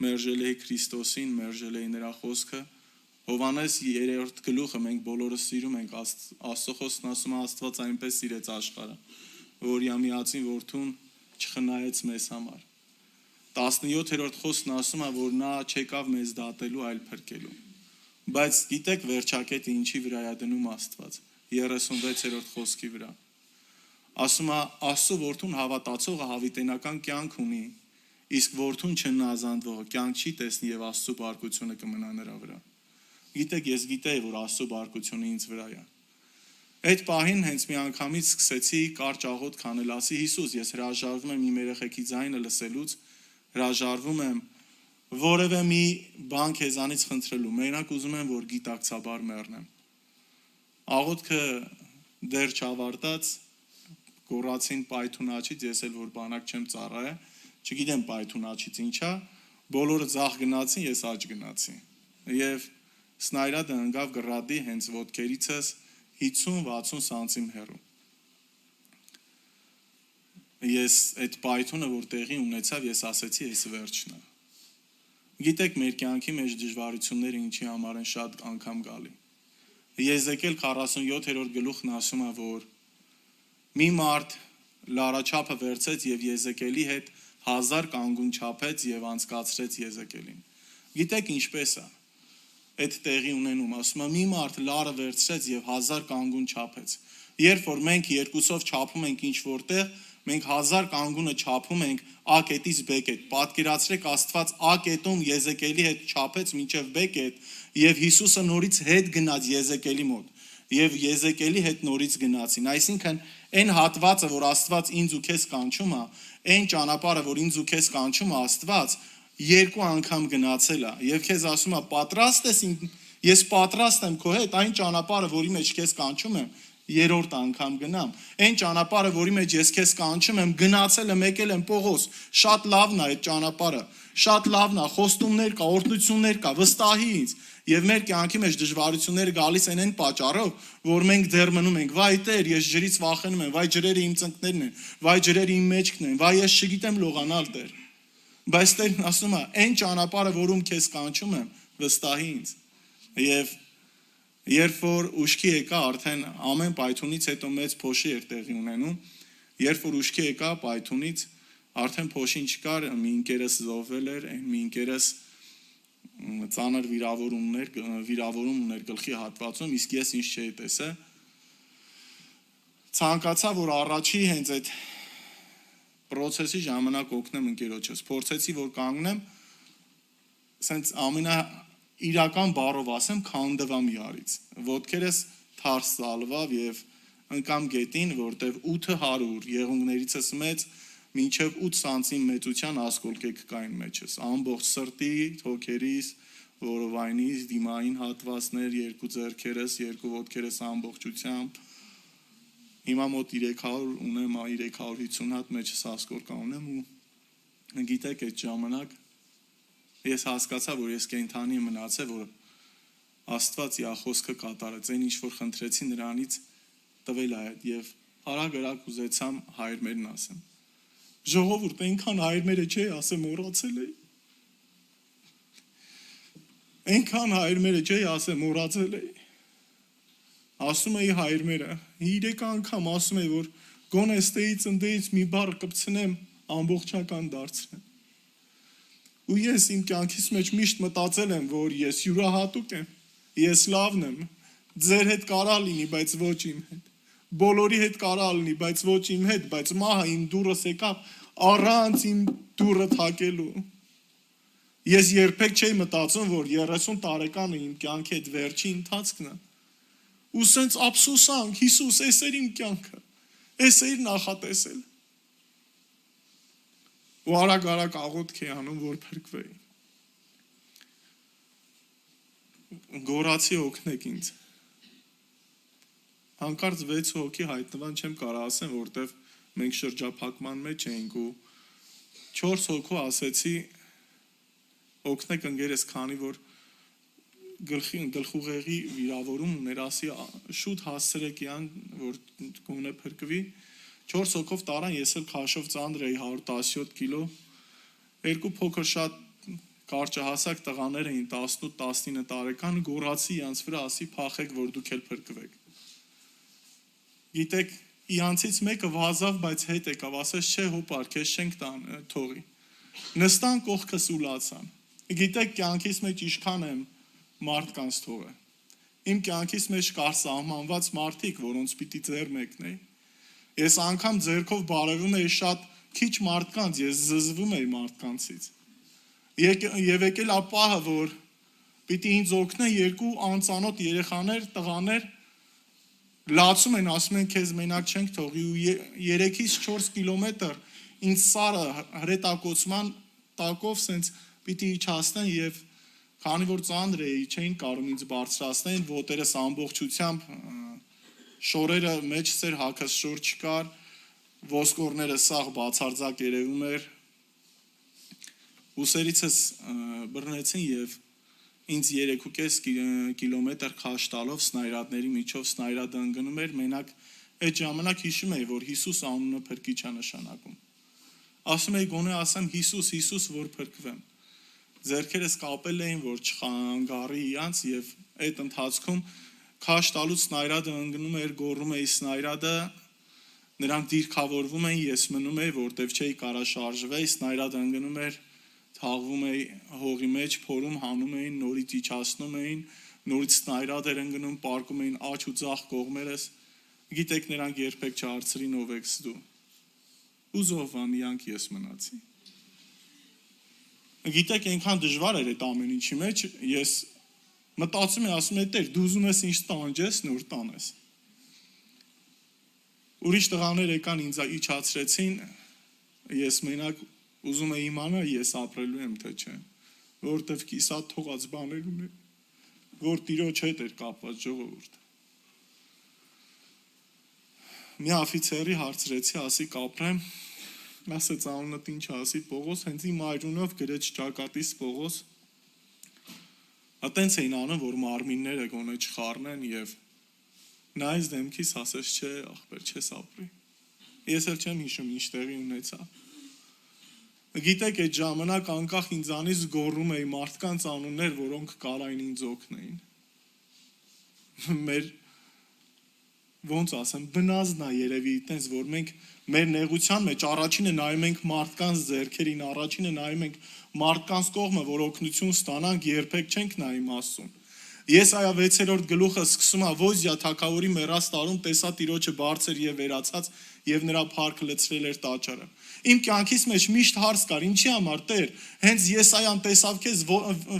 Մերժել էի Քրիստոսին, մերժել էի նրա խոսքը։ Հովանես 3-րդ գլուխը մենք բոլորը սիրում ենք, Աստծո խոսքն ասում է, Աստված այնպես սիրեց աշխարհը, որ միածին որդուն չխնայեց մեզ համար։ 17-րդ խոսքն ասում է, որ նա չեկավ մեզ դատելու, այլ փրկելու։ Բայց գիտեք վերջակետը ինչի վրա է դնում Աստված։ 36-րդ խոսքի վրա։ Ասում է, Աստծո որդուն հավատացողը հավիտենական կյանք ունի, իսկ որդուն չնազանդվողը կյանք չի տեսնի եւ Աստծո բարկությունը կմնա նրա վրա։ Գիտեք, ես գիտեի, որ Աստծո բարկությունը ինձ վրա է։ Այդ պահին հենց մի անգամից սկսեցի կարճ աղոթ քանել, ասի Հիսուս, ես հրաժարվում եմ իմ երեխեքի ձայնը լսելուց, հրաժարվում եմ որևէ մի բան քեզանից խնդրելու, մենակ ուզում եմ, որ գիտակցաբար մեռնեմ։ Աղոթքը դեռ չավարտած, գոռացին պայթունաչից, ես էլ որ բանակ չեմ ծառայ, չգիտեմ պայթունաչից ինչա, բոլորը ձախ գնացին, ես աջ գնացի։ Եվ սնայրադը ընկավ գրադի հենց ոտքերիցս 50-60 սանտիմ հեռու։ Ես այդ պայթունը, որ տեղի ունեցավ, ես ասեցի, այս վերջն է։ Գիտեք, մեր կյանքի մեջ դժվարությունները ինչի համար են շատ անգամ գալի։ Եզեկիել 47-րդ գլուխն ասում է, որ մի մարդ լարաչափը վերցեց եւ Եզեկիելի հետ 1000 կանգուն չափեց եւ անցկացրեց Եզեկիելին։ Գիտեք ինչպես է։ Այդ տեղի ունենում, ասում է մի մարդ լարը վերցրեց եւ 1000 կանգուն չափեց։ Երբ որ մենք երկուսով չափում ենք ինչ որտեղ, մենք 1000 կանգունը չափում ենք A կետից B կետ։ Պատկերացրեք Աստված A կետում Եզեկիելի հետ չափեց մինչև B կետ եւ Հիսուսը նորից հետ գնաց Եզեկիելի մոտ եւ Եզեկիելի հետ նորից գնացին։ Այսինքն այն հատվածը, որ Աստված ինձ ու քեզ կանչում է, այն ճանապարհը, որ ինձ ու քեզ կանչում է Աստված, երկու անգամ գնացել է եւ քեզ ասում է պատրաստ ես, ես պատրաստ եմ քո հետ այն ճանապարհը, որի մեջ քեզ կանչում եմ, երրորդ անգամ գնամ։ Այն ճանապարհը, որի մեջ ես քեզ կանչում եմ, գնացել եմ, եկել եմ Պողոս, շատ լավն է այդ ճանապարհը, շատ լավն է, խոստումներ կա, օրհնություններ կա, վստահի ինձ։ Եվ մեր կյանքի մեջ դժվարությունները գալիս են այն պատճառով, որ մենք դեռ մնում ենք, վայ Տեր, ես ջրից վախենում եմ, վայ ջրերը իմ ծնկներն են, վայ ջրերը իմ մեջքն են, վայ ես չգիտեմ լողանալ Տեր։ Բայց Տերն ասում է, այն ճանապարհը, որում քեզ կանչում եմ, վստահի ինձ։ Եվ երբ որ ուշքի եկա, արդեն ամեն պայթունից հետո մեծ փոշի էր տեղի ունենում, երբ որ ուշքի եկա պայթունից, արդեն փոշին չկար, մի ընկերս զոհվել էր, այն մի ընկերս ծանր վիրավորում ուներ գլխի հատվածում, իսկ ես ինչ չէի տեսել։ Ցանկացա, որ առաջի հենց այդ process-ի ժամանակ օգնեմ ընկերոջս։ Փորձեցի, որ կանգնեմ, սենց ամենա իրական բառով ասեմ, քանդվամ իրարից։ Ոտքերս թարս ծալվավ եւ ընկամ գետին, որտեվ 800 եղունգներիցս մեծ մինչև 8 սանտիմ մեծության ասկոլկեք կային մեջս։ Ամբողջ սրտի, հոգերիս, որովայնից, դիմային հատվածներ, երկու ձեռքերս, երկու ոտքերս ամբողջությամբ։ Հիմա մոտ 300 ունեմ, 350 հատ մեջս ասկոլկա ունեմ ու գիտեք այդ ժամանակ ես հասկացա, որ ես կենթանի մնացել, որ Աստված իր խոսքը կատարեց, այն ինչ որ խնդրեցի նրանից տվել այդ եւ արագ ուզեցամ հայրմերն ասեմ։ Ժողովուրդ, այնքան հայրմերը չէ, ասեմ մոռացել էի։ Այնքան հայրմերը չէ, ասեմ մոռացել էի։ Ասում էի հայրմերը, 3 անգամ ասում էի, որ գոնե ստեից ընդեից մի բառ կպցնեմ, ամբողջական դարձնեմ։ Ու ես իմ կյանքիս մեջ միշտ մտածել եմ, որ ես յուրահատուկ եմ, ես լավն եմ, ձեր հետ կարա լինի, բայց ոչ իմ հետ, բոլորի հետ կարա լինի, բայց ոչ իմ հետ, բայց մահը իմ դուրս եկավ առանց իմ դուրը թակելու։ Ես երբեք չէի մտածում, որ 30 տարեկանը իմ կյանքի հետ վերջի ընթացքն է։ Ու սենց ափսոսանք, Հիսուս, էս էր իմ կյանքը, էս էր նախատեսել։ Ու արագ աղոթք էի անում, որ փրկվեի։ Գորացի օգնեք ինձ։ Հանկարծ 6 հոգի հայտնվան չեմ կարող ասեմ, որտեվ մենք շրջափակման մեջ էինք ու 4 հոգու ասեցի օգնեք ընկերս, քանի որ գլխուղեղի վիրավորում ուներ, ասի շուտ հասցրեք իրան, որ գոնե փրկվի։ 4 հոգով տարան, ես էլ քաշով ծանր էի 117 կիլո, երկու փոքր շատ կարճահասակ տղաներ էին 18-19 տարեկան, գոռացի իրանց վրա, ասի փախեք, որ դուք էլ փրկվեք։ Գիտեք, իրանցից մեկը վազավ, բայց հետ եկավ, ասեց չէ հոպար, քեզ չենք թողի։ Նստան կողքս ու լացան։ Գիտեք, կյանքիս մեջ ինչքան եմ մարդկանց թողը։ Իմ կյանքիս մեջ կար սահմանված մարդիկ, որոնց պիտի ձեռ մեկնեի։ Ես անգամ ձեռքով բարևում էի շատ քիչ մարդկանց, ես զզվում էի մարդկանցից։ Եվ եկել է պահը, որ պիտի ինձ օգնեն երկու անծանոթ երեխաներ, տղաներ, լացում են, ասում են քեզ մենակ չենք թողի ու 3-ից 4 կիլոմետր ինձ սարը հրետակոծման տակով սենց պիտի իջացնեն եւ քանի որ ծանր էի, չէին կարող ինձ բարձրացնեն, ոտերս ամբողջությամբ շորերը մեջս էր, հակս շոր չկար, ոսկորները սաղ բացարձակ երևում էր, ուսերիցս բռնեցին եւ ինձ 3.5 կիլոմետր քաշ տալով սնայրատների միջով սնայրատը ընկնում էր, մենակ այդ ժամանակ հիշում էի, որ Հիսուս անունը փրկիչ է նշանակում։ Ասում էի գոնե ասեմ Հիսուս, Հիսուս, որ փրկվեմ։ Ձեռքերս կապել էին, որ չխանգարի իրանց եւ այդ ընթացքում քաշ տալուց սնայրատը ընկնում էր, գոռում էի սնայրատը, նրանք դիրքավորվում էին, ես մնում էի, որտեվ չէի կարա շարժվեի, սնայրատը ընկնում էր, թաղվում էի հողի մեջ, փորում հանում էին, նորից իջացնում էին, նորից սնայրատ էր ընկնում, պարկում էին աջ ու ձախ կողմերս։ Գիտեք, նրանք երբեք չհարցրին ով եք դու։ Ուզով անյանք ես մնացի։ Գիտեք, այնքան դժվար էր այդ ամեն ինչի մեջ, ես մտածում եմ, ասում եմ, Տեր, դու ուզում ես ինչ տանջես, նոր տանես։ Ուրիշ տղաներ եկան ինձ իջացրեցին, ես մենակ ուզում եմ իմանալ, ես ապրելու եմ թե չէ, որովհետև կիսատ թողած բաներ ունեմ, որ Տիրոջ հետ էր կապված ժողովուրդ։ Մի աֆիցերի հարցրեցի, ասի կապրեմ, ասեց անունդ ինչ ասի Պողոս, հենց իմ այրունով գրեց ճակատիս Պողոս։ Այտենց էին անում, որ մարմինները գոնե չխառնեն եւ նայեց դեմքիս, ասեց չէ, ախպեր, չես ապրի։ Ես էլ չեմ հիշում ինչ տեղի ունեցա։ Գիտեք, այդ ժամանակ անկախ ինձանից գոռում էի մարդկանց անուններ, որոնք կարային ինձ օգնեին։ Մեր ոնց ասեմ, բնազն է երևի այտենց, որ մենք մեր նեղության մեջ առաջինը նայում ենք մարդկանց ձեռքերին, առաջինը նայում ենք մարդկանց կողմը, որ օգնություն ստանանք, երբեք չենք նայում Աստծուն։ Եսայա 6-րդ գլուխը սկսում է Ոզիա թագավորի մեռած տարում տեսա Տիրոջը բարձր եւ վերացած եւ նրա փառքը լցրել էր տաճարը։ Իմ կյանքից մեջ միշտ հարց կար, ինչի համար Տեր, հենց Եսայան տեսավ քեզ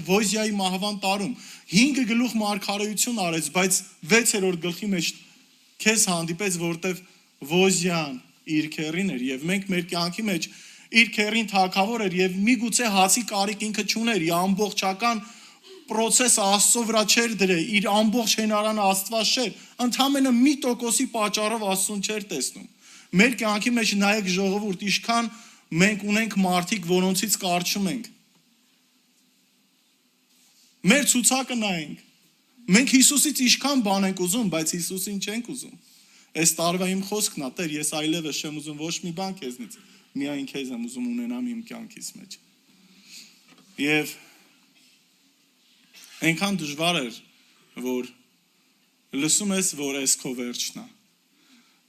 Ոզիայի մահվան տարում 5 գլուխ մարգարեություն արեց, բայց 6-րդ գլխի մեջ քեզ հանդիպեց, որտեվ Ոզիան իր քերին էր եւ մենք մեր կյանքի մեջ իր քերին թագավոր էր եւ միգուցե հացի կարիք ինքը չուներ, իր ամբողջական process Աստծո վրա չէր դրել, իր ամբողջ հենարանը Աստված չէր, ընդամենը 1% պատճառով Աստծուն չէր տեսնում։ Մեր կյանքի մեջ նայեք ժողովուրդ, ինչքան մենք ունենք մարդիկ, որոնցից կարճում ենք։ Մեր ցուցակը նայենք։ Մենք Հիսուսից ինչքան բան ենք ուզում, բայց Հիսուսին չենք ուզում։ Այս տարվա իմ խոսքն է, Տեր, ես այլևս չեմ ուզում ոչ մի բան քեզնից, միայն քեզ եմ ուզում ունենամ իմ կյանքից մեջ։ Եվ այնքան դժվար էր, որ լսում ես, որ այս քո վերջն է։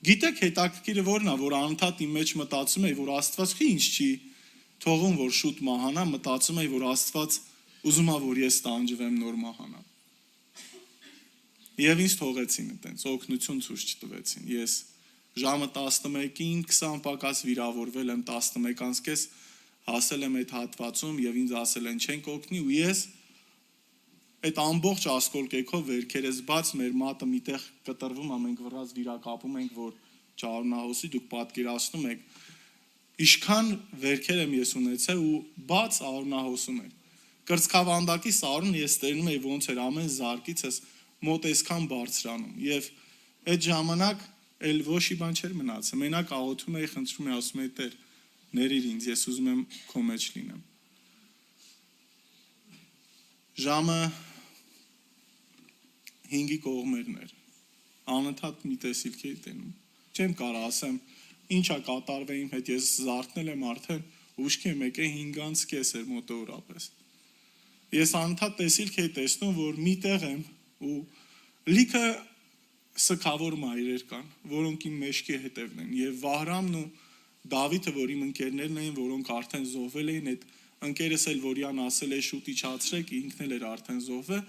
Գիտեք հետաքրքիրը որն է, որ անընդհատ իմ մեջ մտածում էի, որ Աստված ինձ չի թողում, որ շուտ մահանա, մտածում էի, որ Աստված ուզում է, որ ես տանջվեմ, նոր մահանամ։ Եվ ինձ թողեցին այտենց, օգնություն ցույց չտվեցին։ Ես ժամը 11-ին 20 պակաս վիրավորվել եմ, 11:30 հասել եմ այդ հատվածում եւ ինձ ասել են չենք օգնի ու ես այդ ամբողջ ասկոլկեքով վերքերես բաց մեր մատը միտեղ կտրվում է, մենք վրաց վիրակապում ենք, որ ճարունահոսի դուք պատկերացնում եք, ինչքան վերքեր եմ ես ունեցել ու բաց արունահոսում էր։ Կրծքավանդակի սարուն ես տերնում էի ոնց էր ամեն զարկիցս մոտ այսքան բարձրանում եւ այդ ժամանակ էլ ոչ մի բան չէր մնացել։ Մենակ աղոթում էի, խնդրում էի, ասում էի Տեր, ներիր ինձ, ես ուզում եմ քո մեջ լինեմ։ Ժամը 5-ի կողմերն էր։ Անընդհատ մի տեսիլք էի տենում։ Չեմ կարող ասեմ, ինչա կատարվել իմ հետ, ես զարթնել եմ արդեն, ուշքի եմ եկել 5:30 էր մոտավորապես։ Ես անընդհատ տեսիլք էի տեսնում, որ միտեղ եմ ու լիքը սքավոր մայրեր կան, որոնք իմ մեջքի հետևն են, եւ Վահրամն ու Դավիթը, որ իմ ընկերներն էին, որոնք արդեն զոհվել էին, այդ ընկերս էլ որյան ասել է շուտ իջացրեք, ինքն էլ էր արդեն զոհվել,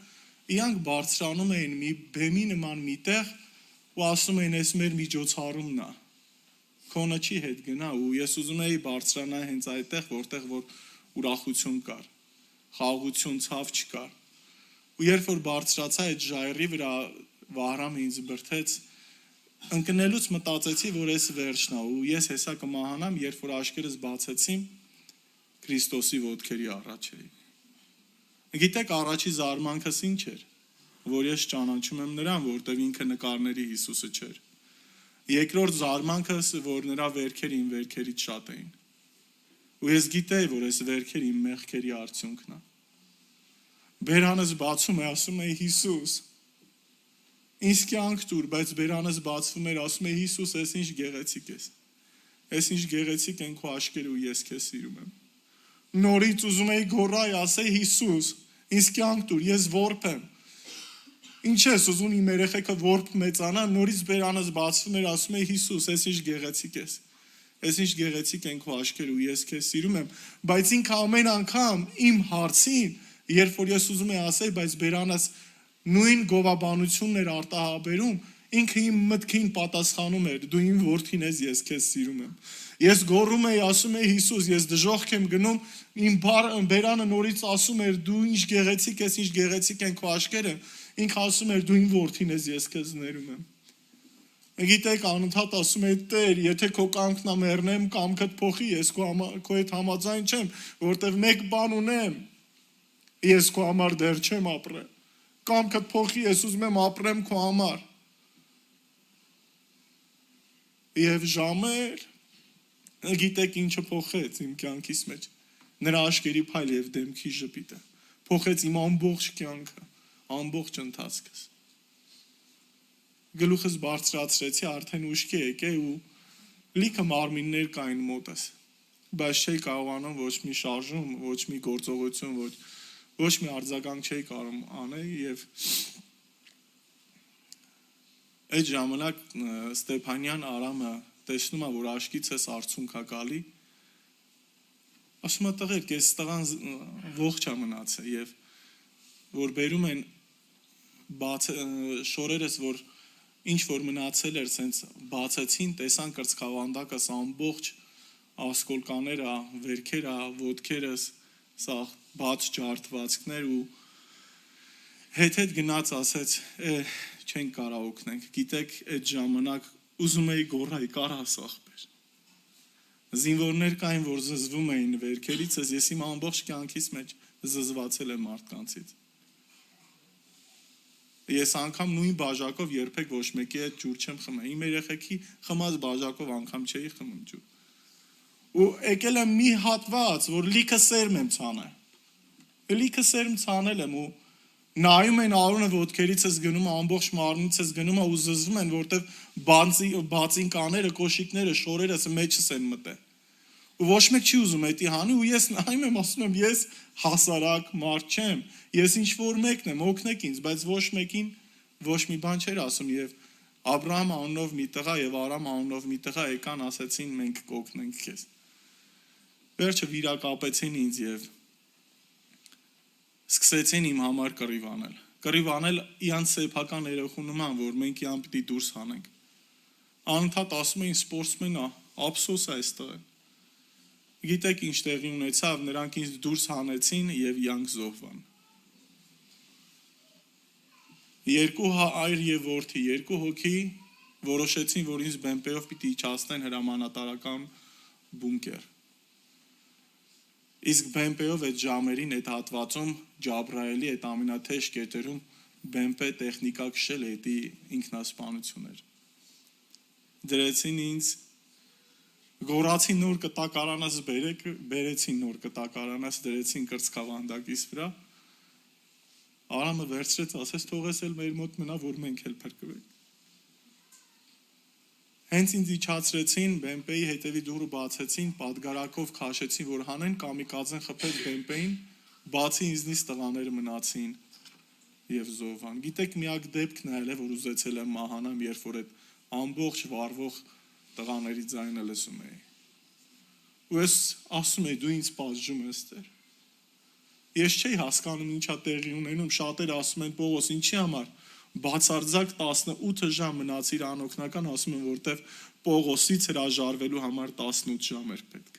իրանք բարձրանում էին մի բեմի նման միտեղ ու ասում էին, այս մեր միջոցառումն է, քոնը չի հետ գնա, ու ես ուզում էի բարձրանալ հենց այդտեղ, որտեղ որ ուրախություն կար, խաղաղություն, ցավ չկար։ Ու երբ որ բարձրացա այդ ժայռի վրա, Վահրամը ինձ բրդեց, ընկնելուց մտածեցի, որ այս վերջն է, ու ես հեսա կմահանամ, երբ որ աչքերս բացեցի, Քրիստոսի ոտքերի առաջ էի։ Գիտեք, առաջի զարմանքս ինչ էր, որ ես ճանաչում եմ նրան, որտեղ ինքը նկարների Հիսուսը չէր։ Երկրորդ զարմանքս, որ նրա վերքերը իմ վերքերից շատ էին։ Ու ես գիտեի, որ այս վերքերը իմ մեղքերի արդյունքն է։ Բերանս բացում է, ասում է Հիսուս, ինձ կյանք տուր, բայց բերանս բացվում էր, ասում է Հիսուս, ես ինչ գեղեցիկ ես։ Ես ինչ գեղեցիկ են քո աշկերը ու ես քեզ սիրում եմ։ Նորից ուզում էի գոռալ, ասեի Հիսուս, ինձ կյանք տուր, ես որբ եմ։ Ինչ ես ուզում իմ երեխեքը որբ մեծանա, նորից բերանս բացվում էր, ասում է Հիսուս, ես ինչ գեղեցիկ ես։ Ես ինչ գեղեցիկ են քո աշկերը ու ես քեզ սիրում եմ, բայց ինքը ամեն անգամ իմ հարցին, երբ որ ես ուզում եմ ասել, բայց բերանս նույն գովաբանությունն էր արտահայտում, ինքը իմ մտքին պատասխանում էր, դու իմ որդին ես, ես քեզ սիրում եմ։ Ես գոռում էի, ասում էի Հիսուս, ես դժոխք եմ գնում, իմ բերանը նորից ասում էր, դու ինչ գեղեցիկ ես, ինչ գեղեցիկ են քո աշկերը, ինքը ասում էր, դու իմ որդին ես, ես քեզ ներում եմ։ Գիտեք, անընդհատ ասում էի Տեր, եթե քո կամքն է մեռնեմ, կամքդ փոխի, ես քո հետ համաձայն չեմ, որտեվ մեկ բան ունեմ, ես քո համար դեռ չեմ ապրել։ Կամքդ փոխի, ես ուզում եմ ապրեմ քո համար։ Եվ ժամեր, գիտեք ինչը փոխեց իմ կյանքիս մեջ, նրա աշկերի փայլ եւ դեմքի ժպիտը, փոխեց իմ ամբողջ կյանքը, ամբողջ ընթացքս։ Գլուխս բարձրացրեցի, արդեն ուշքի եկե ու լիքը մարմիններ կային մոտս, բայց չէի կարողանում ոչ մի շարժում, ոչ մի գործողություն, ոչ մի արձագանք չէի կարող անել եւ այդ ժամանակ Ստեփանյան Արամը տեսնում է, որ աշկիցս արցունք է գալի, ասում է տղեր, ես տղան ողջ է մնացել եւ որ բերում են շորերս, որ ինչ որ մնացել էր, սենց բացեցին, տեսան կրծքավանդակս ամբողջ ասկոլկաները, վերքերը, ոտքերս, սա բաց ջարդվածքներ ու հետ գնաց ասեց, չենք կարա օգնենք, գիտեք այդ ժամանակ ուզում էի գոռայի կարաս ախպեր։ Զինվորներ կային, որ զզվում էին վերքերիցս, ես իմ ամբողջ կյանքից մեջ զզվացել եմ մարդկանցից։ Ես անգամ նույն բաժակով երբեք ոչ մեկի հետ ջուր չեմ խմել, իմ երեխեքի խմած բաժակով անգամ չէի խմում ջուր։ Ու եկել եմ մի հատված, որ լիքը սերմ եմ ցանել։ Լիքը սերմ ցանել եմ ու նայում են Արոնը ոտքերիցս գնում, ամբողջ մարմնիցս գնում ու զզվում են, որտեվ բացին կաները, կոշիկները, շորերս մեջս են մտել։ Ու ոչ մեկ չի ուզում էդի հանի ու ես նայում եմ, ասում եմ, ես հասարակ մարդ չեմ, ես ինչ որ մեկն եմ, օգնեք ինձ, բայց ոչ մեկին ոչ մի բան չէր ասում եւ Աբրահամ անունով մի տղա եւ Արամ անունով մի տղա եկան ասեցին մենք կօգնենք քեզ։ Վերջը վիրակապեցին ինձ եւ սկսեցին իմ համար կռիվ անել։ Կռիվ անել իրանց սեփական երախու նման, որ մենք իրան պիտի դուրս հանենք։ Անընդհատ ասում էին սպորտսմենա, ափսոս է այստեղ։ Գիտեք ինչ տեղի ունեցավ, նրանք ինձ դուրս հանեցին եւ իրանք զոհվան։ Երկու հայր եւ որդի, երկու հոգի որոշեցին, որ ինձ բեմպեով պիտի իջացնեն հրամանատարական բունկեր։ Իսկ բեմպեով այդ ժամերին, այդ հատվածում Ջաբրայելի այդ ամենաթեժ կետերում բեմպե տեխնիկա քշել է դի ինքնասպանություններ։ Դրեցին ինձ գորացին նոր կտակարանաս բերեցին նոր կտակարանաս դրեցին կրծքավանդակիս վրա։ Արամը վերցրեց, ասեց թողես էլ մեր մոտ մնա, որ մենք էլ փրկվենք։ Հենց ինձ իջացրեցին, բեմպեի հետևի դուռը բացեցին, պատգարակով քաշեցին, որ հանեն կամիկաձեն խփեց բեմպեին, բացի ինձնից տղաները մնացին եւ զոհվան։ Գիտեք միակ դեպքն է, որ ուզեցել եմ մահանամ, երբ որ այդ ամբողջ վառվող տղաների ձայնը լսում էի։ Ու ես ասում էի դու ինձ պատժում ես Տեր։ Ես չէի հասկանում ինչա տեղի ունենում, շատերը ասում են Պողոս, ինչի համար բացարձակ 18 ժամ մնացիր անօգնական, ասում եմ, որտեվ Պողոսից հրաժարվելու համար 18 ժամ էր պետք։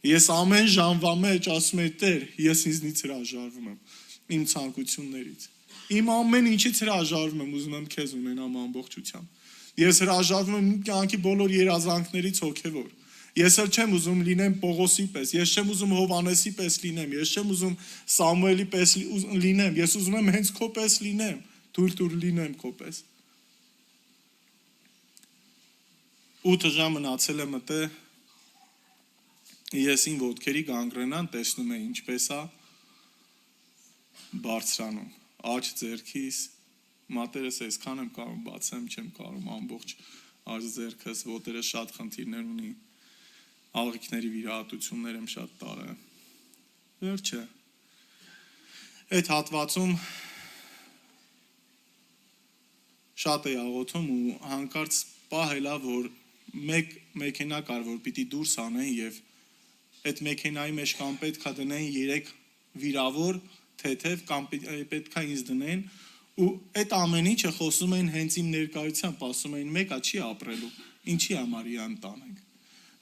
Ես ամեն ժամվա մեջ ասում եմ Տեր, ես ինձնից հրաժարվում եմ, իմ ցանկություններից։ Իմ ամեն ինչից հրաժարվում եմ, ուզում եմ քեզ ունենամ ամբողջությամբ։ Ես հրաժարվում եմ իմ կյանքի բոլոր երազանքներից հոգևոր։ Ես էլ չեմ ուզում լինեմ Պողոսի պես, ես չեմ ուզում Հովանեսի պես լինեմ, ես չեմ ուզում Սամուելի պես լինեմ, ես ուզում եմ հենց քո պես լինեմ, թույլ լինեմ քո պես։ 8 ժամ մնացել է մտե, ես իմ ոտքերի գանգրենան տեսնում եմ ինչպես է բարձրանում, աջ ձեռքիս, մատերս այսքան եմ կարում բացեմ, չեմ կարում ամբողջ աջ ձեռքս, ոտերը շատ խնդիրներ ունի, աղիքների վիրահատություններ եմ շատ տարել։ Վերջը, այդ հատվածում շատ էի աղոթում ու հանկարծ պահելա, որ մեկ մեքենա կար, որ պիտի դուրս անեն եւ այդ մեքենայի մեջ կամ պետքա դնեն 3 վիրավոր, թեթև կամ պետքա ինձ դնեն ու այդ ամեն ինչը խոսում էին հենց իմ ներկայությամբ, ասում էին մեկա չի ապրելու, ինչի համար իրան տանենք։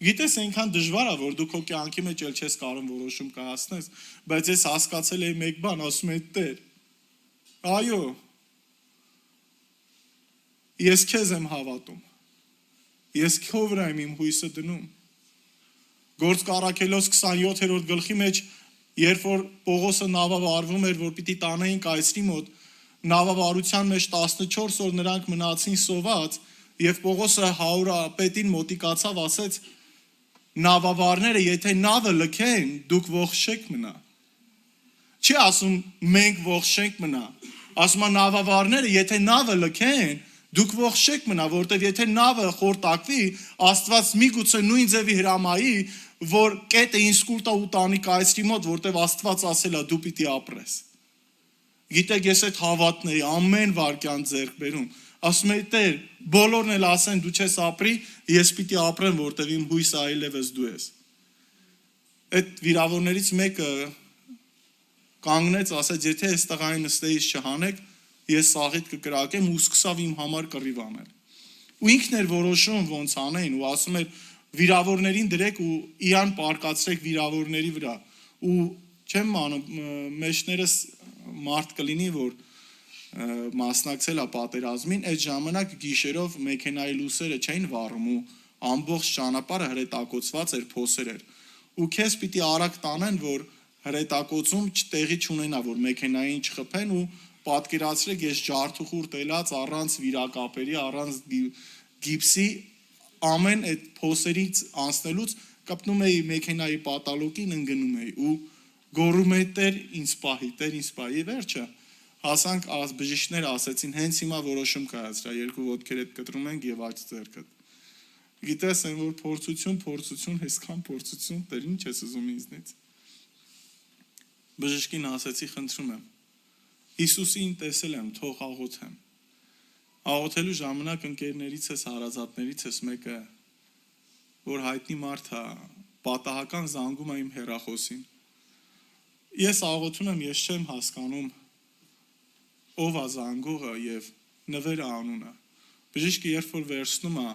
Գիտես այնքան դժվար է, որ դու քո կյանքի մեջ էլ չես կարող որոշում կայացնես, բայց ես հասկացել եմ մեկ բան, ասում եմ Տեր, այո, ես քեզ եմ հավատում, ես քո վրա եմ իմ հույսը դնում։ Գործք Առաքելոս 27-րդ գլխի մեջ, երբ որ Պողոսը նավավարվում էր, որ պիտի տանեին կայսրի մոտ, նավավարության մեջ 14 օր նրանք մնացին սոված, եւ Պողոսը հավորապետին մոտիկացավ, ասեց նավավարները, եթե նավը լքեն, դուք ողջ մնա։ Չի ասում մենք ողջ մնա, ասում է նավավարները, եթե նավը լքեն, դուք ողջ մնա, որտեվ եթե նավը խորտակվի, Աստված միգուցե նույն ձևի հրամայի, որ կետը ինձ կուլտա ուտանի կայսրի մոտ, որտեվ Աստված ասել է դու պիտի ապրես։ Գիտեք, ես այդ հավատն էի ամեն վարքյան ձեռք բերում։ Ասում էի Տեր, բոլորն էլ ասեն դու չես ապրի, ես պիտի ապրեմ, որտեվ իմ հույսը այլևս դու ես։ Այդ վիրավորներից մեկը կանգնեց, ասեց, եթե այս տղային ըստեից չհանեք, ես սաղիթ կկրակեմ ու սկսավ իմ համար կռիվ անել։ Ու ինքն էր որոշում ոնց անեն ու ասում էր վիրավորներին դրեք ու իրան պարկացրեք վիրավորների վրա։ Ու չեմ անում մեջներս մարդ կլինի, որ մասնակցել է պատերազմին, այդ ժամանակ գիշերով մեքենայի լույսերը չէին վառում ու ամբողջ ճանապարհը հրետակոծված էր, փոսեր էր։ Ու քեզ պիտի արագ տանեն, որ հրետակոծում տեղի չունենա, որ մեքենային չխփեն ու պատկերացրեք ես ջարդուխուրդ ելած առանց վիրակապերի, առանց գիպսի ամեն այդ փոսերից անցնելուց կպնում էի մեքենայի պատալոկին ընկնում էի ու գոռում էի Տեր ինձ պահի, վերջը հասանք բժիշկները ասեցին հենց հիմա որոշում կայացրա, երկու ոտքերդ կտրում ենք եւ աջ ձեռքդ։ Գիտես այն որ փորձություն, այսքան փորձություն, Տեր ինչ ես ուզում ինձնից։ Բժշկին ասեցի խնդրում եմ Հիսուսին տեսել եմ, թող աղոթեմ։ Աղոթելու ժամանակ ընկերներիցս, հարազատներիցս մեկը, որ հայտնի մարդ է, պատահական զանգում է իմ հեռախոսին։ Ես աղոթում եմ, ես չեմ հասկանում ով է զանգողը եւ նվերը անունը։ Բժիշկը երբ որ վերցնում է,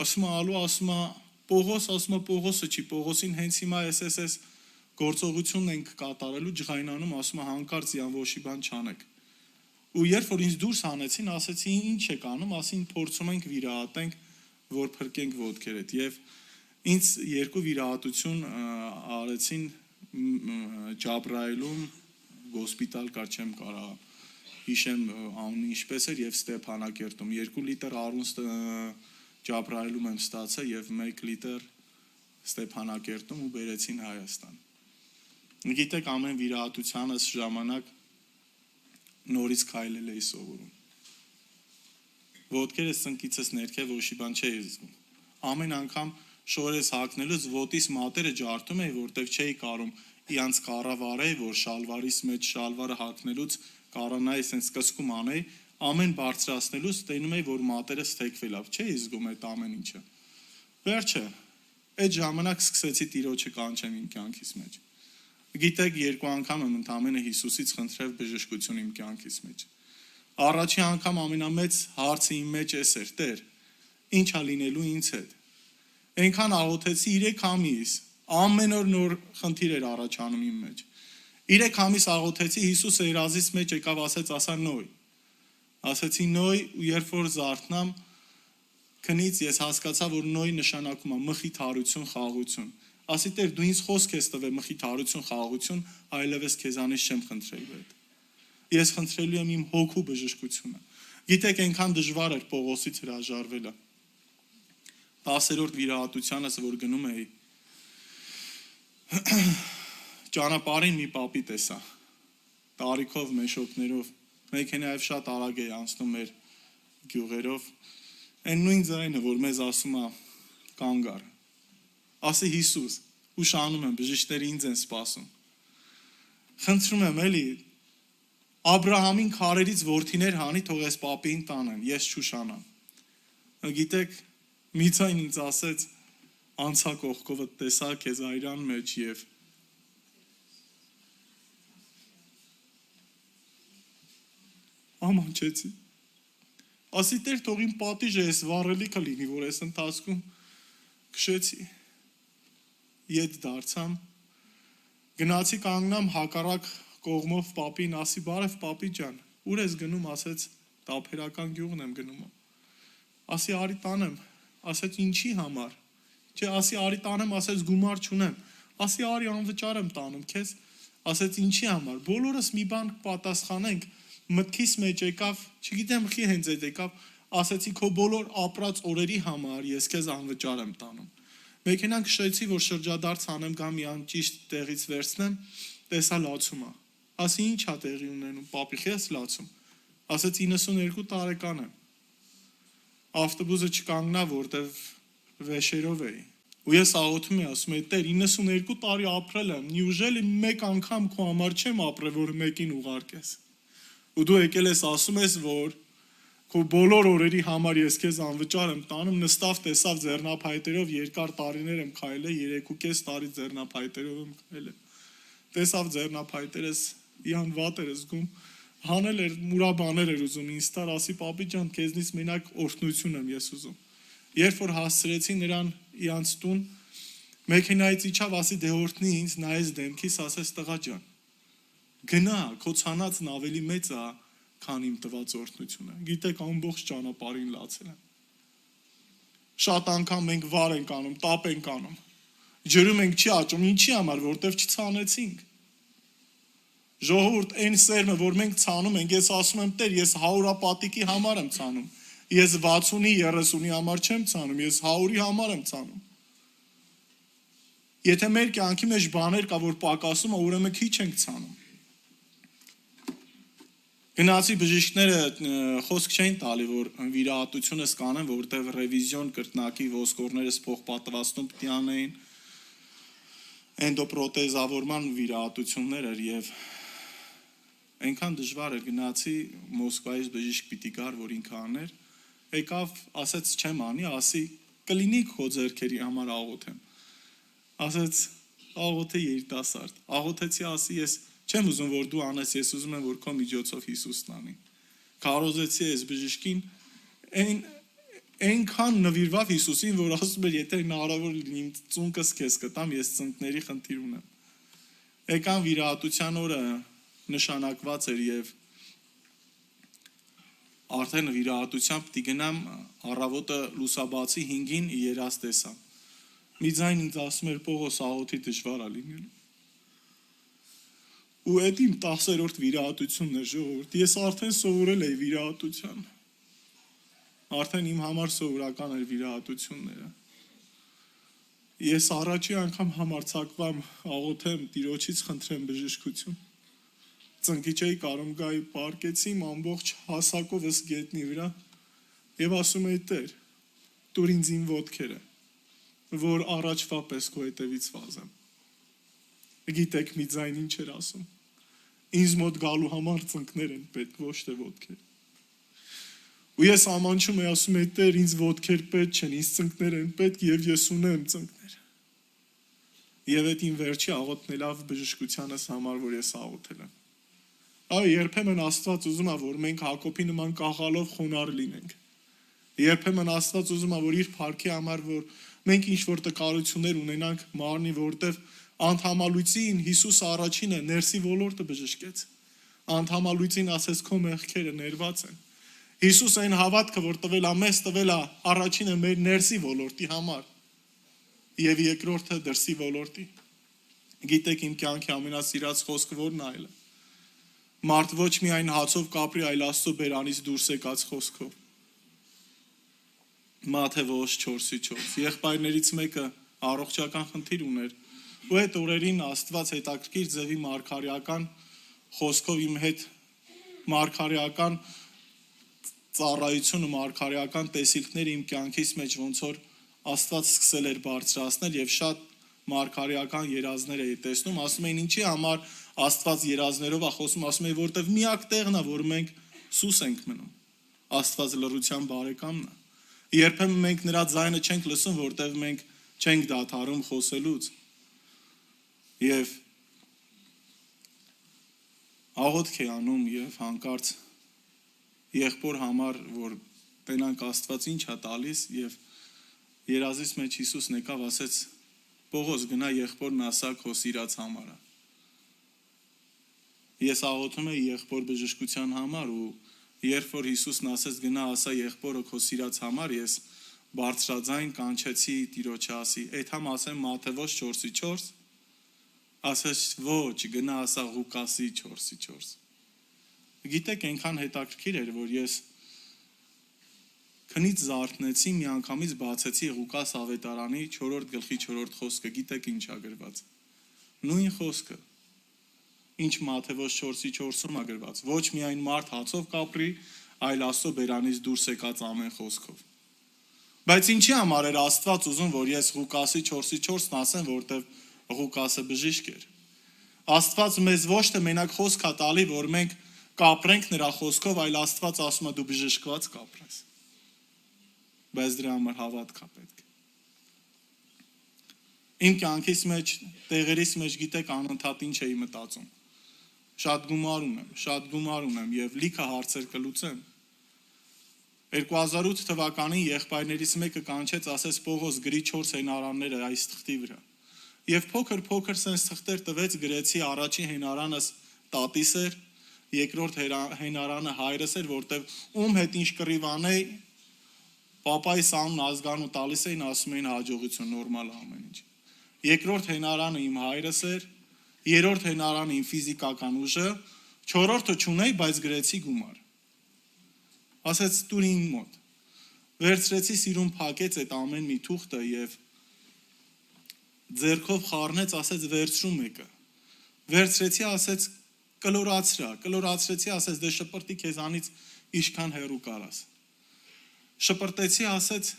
ասում է ալո, ասում է Պողոս, ասում է Պողոսը չի, Պողոսին հենց հիմա SS գործողությունն ենք կատարելու ջղայնանում, ասում է հանկարծ յանվոշի բան չանեք։ Ու երբ որ ինձ դուրս հանեցին, ասեցի ինչ եք անում, ասին փորձում ենք վիրահատենք, որ փրկենք ոտքերդ եւ ինձ երկու վիրահատություն արեցին Ջաբրայելում հոսպիտալ կար չեմ կարա հիշեմ անունը ինչպես էր եւ Ստեփանակերտում 2 լիտր արուն Ջաբրայելում եմ ստացել եւ 1 լիտր Ստեփանակերտում ու բերեցին Հայաստան։ Գիտեք ամեն վիրահատությանս ժամանակ նորից քայլել էի սովորում։ Ոտքերս ծնկիցս ներքև ոչի բան չէի զգում։ Ամեն անգամ շորես հագնելուց ոտիս մատերը ջարդում էի, որտեվ չէի կարում իրանց կառավարեի, որ շալվարիս մեջ շալվարը հագնելուց կարանայի sense կսկում անեի, ամեն բարձրացնելուց տենում էի, որ մատերս թեքվել է, չէի զգում այդ ամեն ինչը։ Վերջը, այդ ժամանակ սկսեցի Տիրոջը կանչեմ իմ կյանքիս մեջ։ Գիտեք, երկու անգամ եմ ընդամենը Հիսուսից խնդրել բժշկություն իմ կյանքիս մեջ։ Առաջի անգամ ամենամեծ հարցը իմ մեջ էր, Տեր, ինչ է լինելու ինձ հետ։ Այնքան աղոթեցի 3 ամիս, ամեն օր նոր խնդիր էր առաջանում իմ մեջ։ 3 ամիս աղոթեցի, Հիսուսը երազից մեջ եկավ, ասա նոյ։ Ասեցի նոյ ու երբ որ զարթնամ քնից ես հասկացա, որ նոյ նշանակում է մխիթարություն, խաղաղություն։ Ասի Տեր, դու ինձ խոսք ես տվել մխիթարություն, խաղաղություն, այլևս քեզանից չեմ խնդրելու այդ։ Ես խնդրելու եմ իմ հոգու բժշկությունը։ Գիտեք, այնքան դժվար էր Պողոսից հրաժարվելը։ 10-րդ վիրահատությանս, որ գնում էի, ճանապարհին մի պապի տեսա, տարիքով, մեշոկներով, մեքենայով շատ արագ էի անցնում մեր գյուղերով, այն նույն ձայնը, որ մեզ ասում է կանգ առ, ասի Հիսուս, ու շանում եմ, բժիշկները ինձ են սպասում։ Խնդրում եմ էլի, Աբրահամին քարերից որդիներ հանի, թող ես պապին տանեն, ես չուշանամ։ Գիտեք, մի ձայն ինձ ասեց, անցա կողքովդ տեսա քեզ այրան մեջ եւ ամանչեցի։ Ասի Տեր, թող իմ պատիժը ես վառելիքը լինի, որ ես ընթացքում քշեցի։ Ետ դարձամ, գնացի կանգնամ հակառակ կողմով պապին, ասի բարև պապի ջան, ուր ես գնում, ասեց տափերական գյուղն եմ գնում։ Ասի արի տանեմ, ասեց ինչի համար։ Չէ, ասի արի տանեմ, ասեց գումար չունեմ։ Ասի արի անվճար եմ տանում քեզ, ասեց ինչի համար։ Բոլորս մի բան պատասխանենք, մտքիս մեջ եկավ, չգիտեմ խի հենց այդ եկավ, ասեցի քո բոլոր ապրած օրերի համար ես քեզ անվճար եմ տանում։ Մեքենան քշեցի, որ շրջադարձ անեմ գամ իան ճիշտ տեղից վերցնեմ, տեսա լացում է։ Ասի ինչ է տեղի ունենում, պապի քեզ լացում։ Ասեց 92 տարեկան եմ։ Ավտոբուսը չկանգնա, որտեվ վեշերով էի։ Ու ես աղոթում եմ, ասում եմ, Տեր, 92 տարի ապրել եմ, նյուժելի մեկ անգամ քո համար չեմ ապրել, որ մեկին ուղարկես։ Ու դու եկել ես ասում ես, որ քո բոլոր օրերի համար ես քեզ անվճար եմ տանում, նստավ տեսավ ձեռնափայտերով երկար տարիներ եմ քայլել, 3.5 տարի ձեռնափայտերով եմ քայլել։ Տեսավ ձեռնափայտերս, իան վատ էր զգում, հանել էր մուրաբաներ էր ուզում ինձ տար, ասի պապի ջան, քեզնից մենակ օրհնություն եմ ես ուզում։ Երբ որ հասցրեցի նրան իրանց տուն, մեքենայից իջավ, ասի դե օրհնի ինձ, նայեց դեմքիս, ասեց տղա ջան, գնա, քո ցանածն ավելի մեծ է, քան իմ տված օրհնությունը։ Գիտեք, ամբողջ ճանապարհին լացել եմ։ Շատ անգամ մենք վար ենք անում, տապ ենք անում։ Ջրում ենք չի աճում, ինչի համար, որտեվ չցանեցինք։ Ժողովուրդ, այն սերմը, որ մենք ցանում ենք, ես ասում եմ Տեր, ես 100-ապատիկի համար եմ ցանում։ Ես 60-ի, 30-ի համար չեմ ցանում, ես 100-ի համար եմ ցանում։ Եթե մեր կյանքի մեջ բաներ կա, որ պակասում է, ուրեմն քիչ ենք ցանում։ Գնացի բժիշկները խոսք չեն տալի, որ վիրահատությունս կանեն, որտեղ ռևիզիոն կրտնակի ոսկորներս փոխպատվաստում պիտի անեին, էնդոպրոթեզավորման վիրահատություններ էր եւ այնքան դժվար էր, գնացի Մոսկվայից բժիշկ պիտի գար, որ ինքը աներ, եկավ, ասեց չեմ անի, ասի կլինի քո ձեռքերի համար աղոթեմ։ Ասեց աղոթե երիտասարդ, աղոթեցի, ասի ես չեմ ուզում, որ դու անես, ես ուզում եմ, որ քո միջոցով Հիսուսն անի։ Կարոզեցի այս բժիշկին, այնքան նվիրվավ Հիսուսին, որ ասում էր, եթե հնարավոր լինի իմ ծունկս քեզ կտամ, ես ծնկների խնդիր ունեմ։ Եկան վիրահատության օրը նշանակված էր եւ արդեն վիրահատության պիտի գնամ առավոտը լուսաբացի 5-ին երաս տեսա։ Մի ձայն ինձ ասում էր Պողոս աղոթի դժվար է լինելու։ Ու այդ իմ 10-րդ վիրահատությունն է ժողովուրդ։ Ես արդեն սովորել էի վիրահատության։ Արդեն իմ համար սովորական էր վիրահատությունները։ Ես առաջի անգամ համարձակվամ աղոթեմ, Տիրոջից խնդրեմ բժշկություն։ Ծնկի չէի կարող գայի, պարկեցի իմ ամբողջ հասակովս գետնի վրա եւ ասում էի Տեր, տուր ինձ իմ ոտքերը, որ առաջվա պես քո հետևից վազեմ։ Գիտեք մի ձայն ինչ էր ասում։ Ինձ մոտ գալու համար ծնկներ են պետք, ոչ թե ոտքեր։ Ու ես ամանչում եմ, ասում եմ Տեր, ինձ ոտքեր պետք չեն, ինձ ծնկներ են պետք եւ ես ունեմ ծնկներ։ Եվ այդ իմ վերջի աղոթնելով բժշկությանս համար, որ ես աղոթել եմ։ Այո, երբեմն Աստված ուզում է, որ մենք Հակոբի նման կաղալով խոնարհ լինենք։ Երբեմն Աստված ուզում է, որ իր փառքի համար, որ մենք ինչ-որ տկարություններ ունենանք մարմնի, որտեղ անդամալույցին Հիսուս առաջինը ներսի ոլորտը բժշկեց։ Անդամալույցին ասեց քո մեղքերը ներված են։ Հիսուս այն հավատքը, որ տվել է մեզ, տվել է առաջինը մեր ներսի ոլորտի համար։ Եվ երկրորդը դրսի ոլորտի։ Գիտեք իմ կյանքի ամենասիրած խոսքը որն է այլ։ Մարդ ոչ միայն հացով կապրի, այլ Աստծո բերանից դուրս եկած խոսքով։ Մատթեոս 4:4։ Եղբայրներից մեկը առողջական խնդիր ուներ, ու այդ օրերին Աստված հետաքրքիր ձևի մարգարեական խոսքով իմ հետ մարգարեական ծառայությունը, մարգարեական տեսիլքները իմ կյանքից մեջ ոնց որ Աստված սկսել էր բարձրացնել եւ շատ մարգարեական երազներ էի տեսնում, ասում էին ինչի համար Աստված երազներով է խոսում, ասում էին որտեվ միակ տեղն է, որ մենք սուս ենք մնում։ Աստված լռության բարեկամն է։ Երբեմն մենք նրա ձայնը չենք լսում, որտեվ մենք չենք դադարում խոսելուց։ Եվ աղոթք է անում եւ հանկարծ եղբոր համար, որ տենանք Աստված ինչ է տալիս եւ երազից մեջ Հիսուսն եկավ, ասեց Պողոս գնա եղբորն ասա քո սիրած համարը։ Ես աղոթում եի եղբոր բժշկության համար ու երբ որ Հիսուսն ասեց գնա ասա եղբորը քո սիրած համար, ես բարձրաձայն կանչեցի Տիրոջը ասի, այդ համ ասեմ Մատթեոս 4:4, ասեց ոչ, գնա ասա Ղուկասի 4:4։ Գիտեք, այնքան հետաքրքիր էր, որ ես քնից զարթնեցի, մի անգամից բացեցի Ղուկաս ավետարանի 4-րդ գլխի 4-րդ խոսքը, գիտեք ինչ է գրված։ Նույն խոսքը, ինչ Մատթեոս 4:4-ում է գրված։ Ոչ միայն մարդ հացով կապրի, այլ Աստծո բերանից դուրս եկած ամեն խոսքով։ Բայց ինչի համար էր Աստված ուզում, որ ես Ղուկասի 4:4-ն ասեմ, որտեվ Ղուկասը բժիշկ էր։ Աստված մեզ ոչ թե մենակ խոսք է տալի, որ մենք կապրենք նրա խոսքով, այլ Աստված ասում է դու բժշկված կապրես։ Բայց դրա համար հավատք է պետք։ Իմ կյանքից մեջ, տեղերից մեջ գիտեք անընդհատ ինչ էի մտածում։ շատ գումար ունեմ եւ լիքը հարցեր կլուծեմ։ 2008 թվականին եղբայրներից մեկը կանչեց, ասեց Պողոս գրի 4 հենարանները այս թղթի վրա։ Եվ փոքր սենց թղթեր տվեց, գրեցի առաջին հենարանս տատիս էր, երկրորդ հենարանը հայրս էր, որտեվ ում հետ ինչ կռիվ անեի, պապայիս անուն ազգանուն տալիս էին, ասում էին հաջողություն, նորմալ ամեն ինչ։ Երկրորդ հենարանը իմ հայրս էր, երրորդ հենարանը իմ ֆիզիկական ուժը, չորրորդը չունեի, բայց գրեցի գումար։ Ասեց տուր իմ մոտ։ Վերցրեցի սիրուն փակեց այդ ամեն մի թուղթը եւ ձեռքով խառնեց, ասեց վերցրու մեկը։ Վերցրեցի, ասեց կլորացրեցի, ասեց դե շպրտի քեզանից ինչքան հեռու կարաս։ Շպրտեցի, ասեց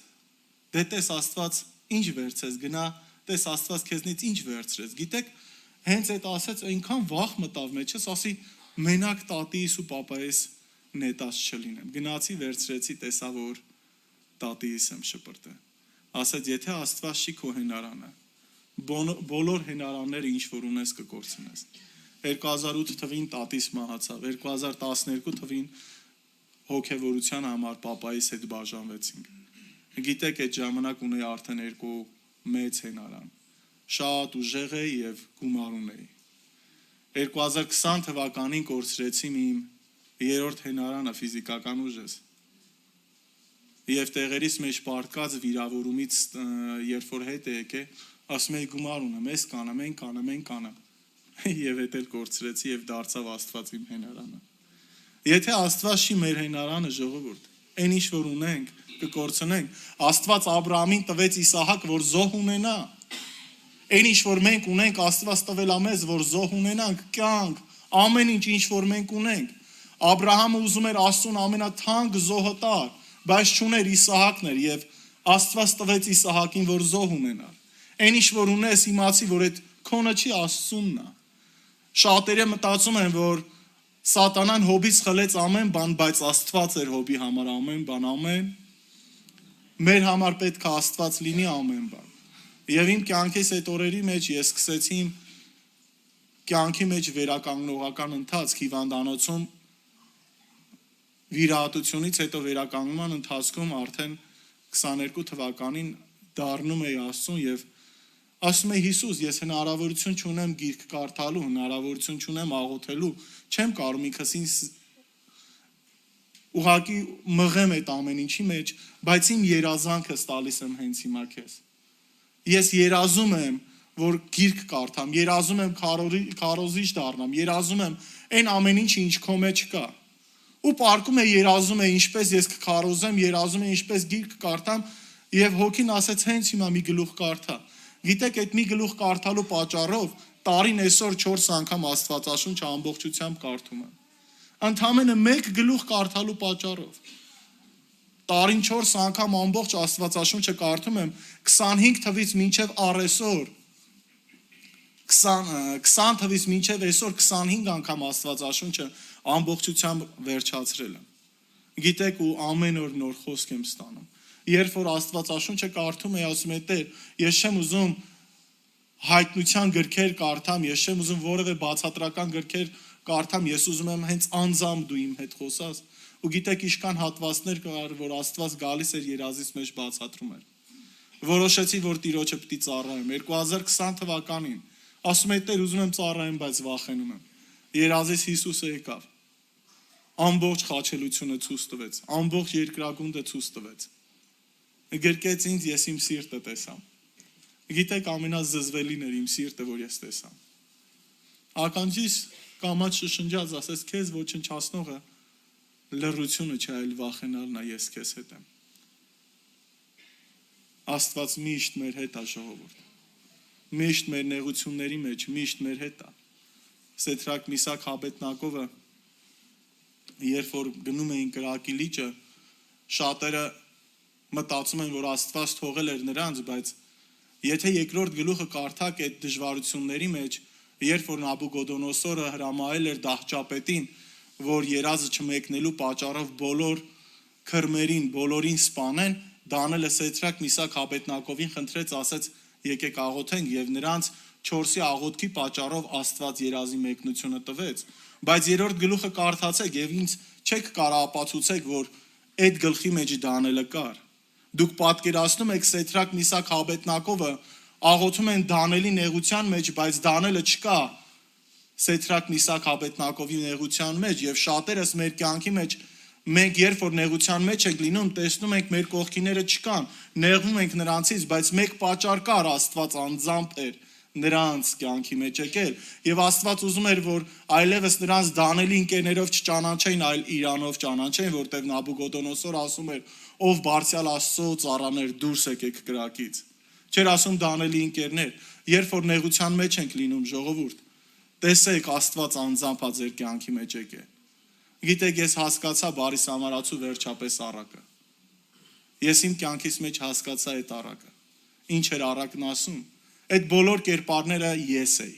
դե տես Աստված ինչ վերցես, գնա տես Աստված քեզնից ինչ վերցրեց։ Գիտեք, հենց այդ ասեց այնքան վախ մտավ մեջս, ասի մենակ տատիս ու պապայիս նետած չլինեմ։ Գնացի, վերցրեցի, տեսա որ տատիս եմ շպրտը։ Ասեց եթե Աստված չի քո հենարանը, բոլոր հենարանները ինչ որ ունես կկորցնես։ 2008 թվին տատիս մահացավ, 2012 թվին հոգևորության համար պապայիս հետ բաժանվեցինք։ Գիտեք այդ ժամանակ ունեի արդեն 2 մեծ հենարան, շատ ուժեղ էի եւ գումար ունեի։ 2020 թվականին կորցրեցի իմ երրորդ հենարանը ֆիզիկական ուժս։ Եվ տեղերից մեջ պարկած վիրավորումից երբ որ հետ եկե, ասում էի գումար ունեմ, ես կանեմ, այն կանեմ։ Եվ էդ էլ կորցրեցի եւ դարձավ Աստված իմ հենարանը։ Եթե Աստված չի մեր հենարանը, ժողովուրդ, այն ինչ որ ունենք, կկորցնենք։ Աստված Աբրահամին տվեց Իսահակ, որ զոհ ունենա։ Այն ինչ որ մենք ունենք, Աստված տվել է մեզ, որ զոհ ունենանք, կյանք, ամեն ինչ որ մենք ունենք։ Աբրահամը ուզում էր Աստծուն ամենաթանկ զոհը տալ, բայց չուներ, Իսահակն էր եւ Աստված տվեց Իսահակին, որ զոհ ունենար։ Այն ինչ որ ունես, իմացի, որ այդ քոնը չի, Աստծունն է։ Շատերը մտածում են, որ Սատանան հոբից խլեց ամեն բան, բայց Աստված էր հոբի համար ամեն բան, մեր համար պետք է Աստված լինի ամեն բան։ Եվ իմ կյանքիս այդ օրերի մեջ ես սկսեցի իմ կյանքի մեջ վերականգնողական ընթացք հիվանդանոցում վիրահատությունից հետո վերականգնման ընթացքում արդեն 22 թվականին դառնում էի Աստծուն եւ ասում էի Հիսուս, ես հնարավորություն չունեմ գիրք կարդալու, հնարավորություն չունեմ աղոթելու, չեմ կարող ինքսին ուղղակի մղեմ այդ ամեն ինչի մեջ, բայց իմ երազանքս տալիս եմ հենց հիմա քեզ։ Ես երազում եմ, որ գիրք կարդամ, երազում եմ քարոզիչ դառնամ, երազում եմ այն ամեն ինչը ինչ քո մեջ կա։ Ու պարկում է երազում է ինչպես ես կքարոզեմ, երազում է ինչպես գիրք կարդամ եւ հոգին ասեց հենց հիմա մի գլուխ կարդա։ Գիտեք, այդ մի գլուխ կարդալու պատճառով տարին այսօր 4 անգամ Աստվածաշունչը ամբողջությամբ կարդում եմ։ Ընդամենը 1 գլուխ կարդալու պատճառով տարին 4 անգամ ամբողջ Աստվածաշունչը կարդում եմ 25 թվից մինչև առեսօր 20 թվից մինչև այսօր 25 անգամ Աստվածաշունչը ամբողջությամբ վերջացրել եմ։ Գիտեք ու ամեն օր նոր խոսք եմ ստանում։ Երբ որ Աստվածաշունչը կարդում եմ, ասում եմ Տեր, ես չեմ ուզում հայտնության գրքեր կարդամ, ես չեմ ուզում որևէ բացատրական գրքեր կարդամ, ես ուզում եմ հենց անձամբ դու իմ հետ խոսաս։ Ու գիտեք ինչքան հատվածներ կար, որ Աստված գալիս էր երազից մեջ բացատրում էր։ Որոշեցի, որ Տիրոջը պիտի ծառայեմ 2020 թվականին։ Ասում եմ Տեր, ուզում եմ ծառայեմ, բայց վախենում եմ։ Երազից Հիսուսը եկավ։ Ամբողջ խաչելությունը ցույց տվեց, ամբողջ երկրագունդը ցույց տվեց։ Գրկեց ինձ, ես իմ սիրտը տեսամ։ Գիտեք, ամենազզվելին էր իմ սիրտը, որ ես տեսամ։ Ականջիս կամաց շշնջաց, ասես քեզ ոչնչացնողը լռությունը չէ, այլ վախենալն է, ես քեզ հետ եմ։ Աստված միշտ մեր հետ է, ժողովուրդ։ Միշտ մեր նեղությունների մեջ, միշտ մեր հետ է։ Սեդրակ Միսակ Հաբեդնակովը երբ որ գնում էին կրակի լիճը, շատերը մտածում են, որ Աստված թողել էր նրանց, բայց եթե երկրորդ գլուխը կարդաք այդ դժվարությունների մեջ, երբ որ Նաբուգոդոնոսորը հրամայել էր դահճապետին, որ երազը չմեկնելու պատճառով բոլոր քրմերին, բոլորին սպանեն, Դանիելը Սեդրակ Միսակ Հաբեդնակովին խնդրեց, ասեց եկեք աղոթենք եւ նրանց 4-ի աղոթքի պատճառով Աստված երազի մեկնությունը տվեց, բայց 3-րդ գլուխը կարդացեք եւ ինձ չեք կարող ապացուցեք, որ այդ գլխի մեջ Դանիելը կար։ Դուք պատկերացնում եք Սեդրակ, Միսակ, Աբեդնագովը աղոթում են Դանիելի նեղության մեջ, բայց Դանիելը չկա Սեդրակ, Միսակ, Աբեդնագովի նեղության մեջ եւ շատերս մեր կյանքի մեջ մենք երբ որ նեղության մեջ ենք լինում, տեսնում ենք մեր կողքիները չկան, նեղվում ենք նրանցից, բայց մեկ պատճառ կար, Աստված անձամբ էր նրանց կյանքի մեջ եկել եւ Աստված ուզում էր որ այլևս նրանց Դանիելի ընկերներով չճանաչեն, այլ Իրանով ճանաչեն, որտեղ Նաբուկոդոնոսոր ասում էր ով բարձյալ Աստծո ծառաներ դուրս եկեք կրակից։ Չէր ասում Դանիելի ընկերներ, երբ որ նեղության մեջ ենք լինում ժողովուրդ, տեսեք Աստված անձամբ է ձեր կյանքի մեջ եկել։ Գիտեք, ես հասկացա բարի սամարացու վերջապես առակը։ Ես իմ կյանքիս մեջ հասկացա այդ առակը։ Ինչ էր առակն ասում։ Այդ բոլոր կերպարները ես էի։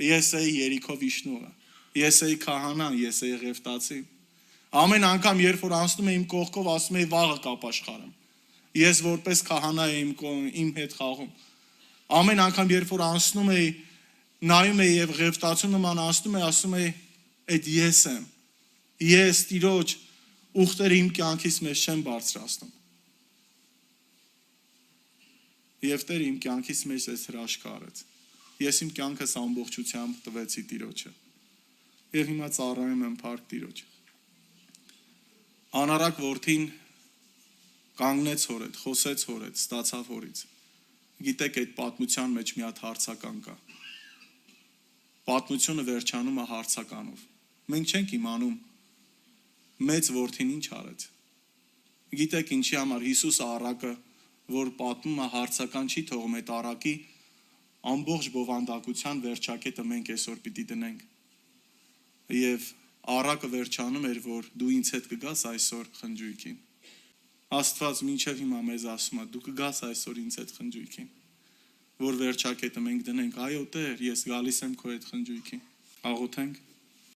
Ես էի Երիքո վիշնուղը։ Ես էի քահանան, ես էի Ղևտացի։ Ամեն անգամ, երբ որ անցնում եմ իմ կողքով, ասում եմ վաղը կապաշխարեմ։ Ես որպես քահանա իմ հետ խաղում։ Ամեն անգամ, երբ որ անցնում էի, նայում էի եւ Ղևտացու նման անցնում էի, ասում էի այդ ես եմ։ Ես Տիրոջ ուխտերը իմ կյանքից մեջ չեմ բարձրացնում։ Եվ Տերը իմ կյանքից մեջ այս հրաշքը արեց։ Ես իմ կյանքս ամբողջությամբ տվեցի Տիրոջը։ Եվ հիմա ծառայում եմ Փառք Տիրոջ։ Անառակ որդին կանգնեց հորդ, խոսեց հորդ, ստացավ հորից։ Գիտեք, այդ պատմության մեջ մի հատ հարցական կա։ Պատմությունը վերջանում է հարցականով։ Մենք չենք իմանում մեծ որդին ինչ արեց։ Գիտեք ինչի համար Հիսուսը առակը, որ պատմում է հարցական չի թողում այդ առակի ամբողջ բովանդակության վերջակետը մենք այսօր պիտի դնենք։ Եվ առակը վերջանում էր, որ դու ինձ հետ կգաս այսօր խնջույքին։ Աստված մինչև հիմա մեզ ասում է, դու կգաս այսօր ինձ հետ խնջույքին, որ վերջակետը մենք դնենք։ Այո Տեր, ես գալիս եմ քո հետ խնջույքին։ Աղոթենք։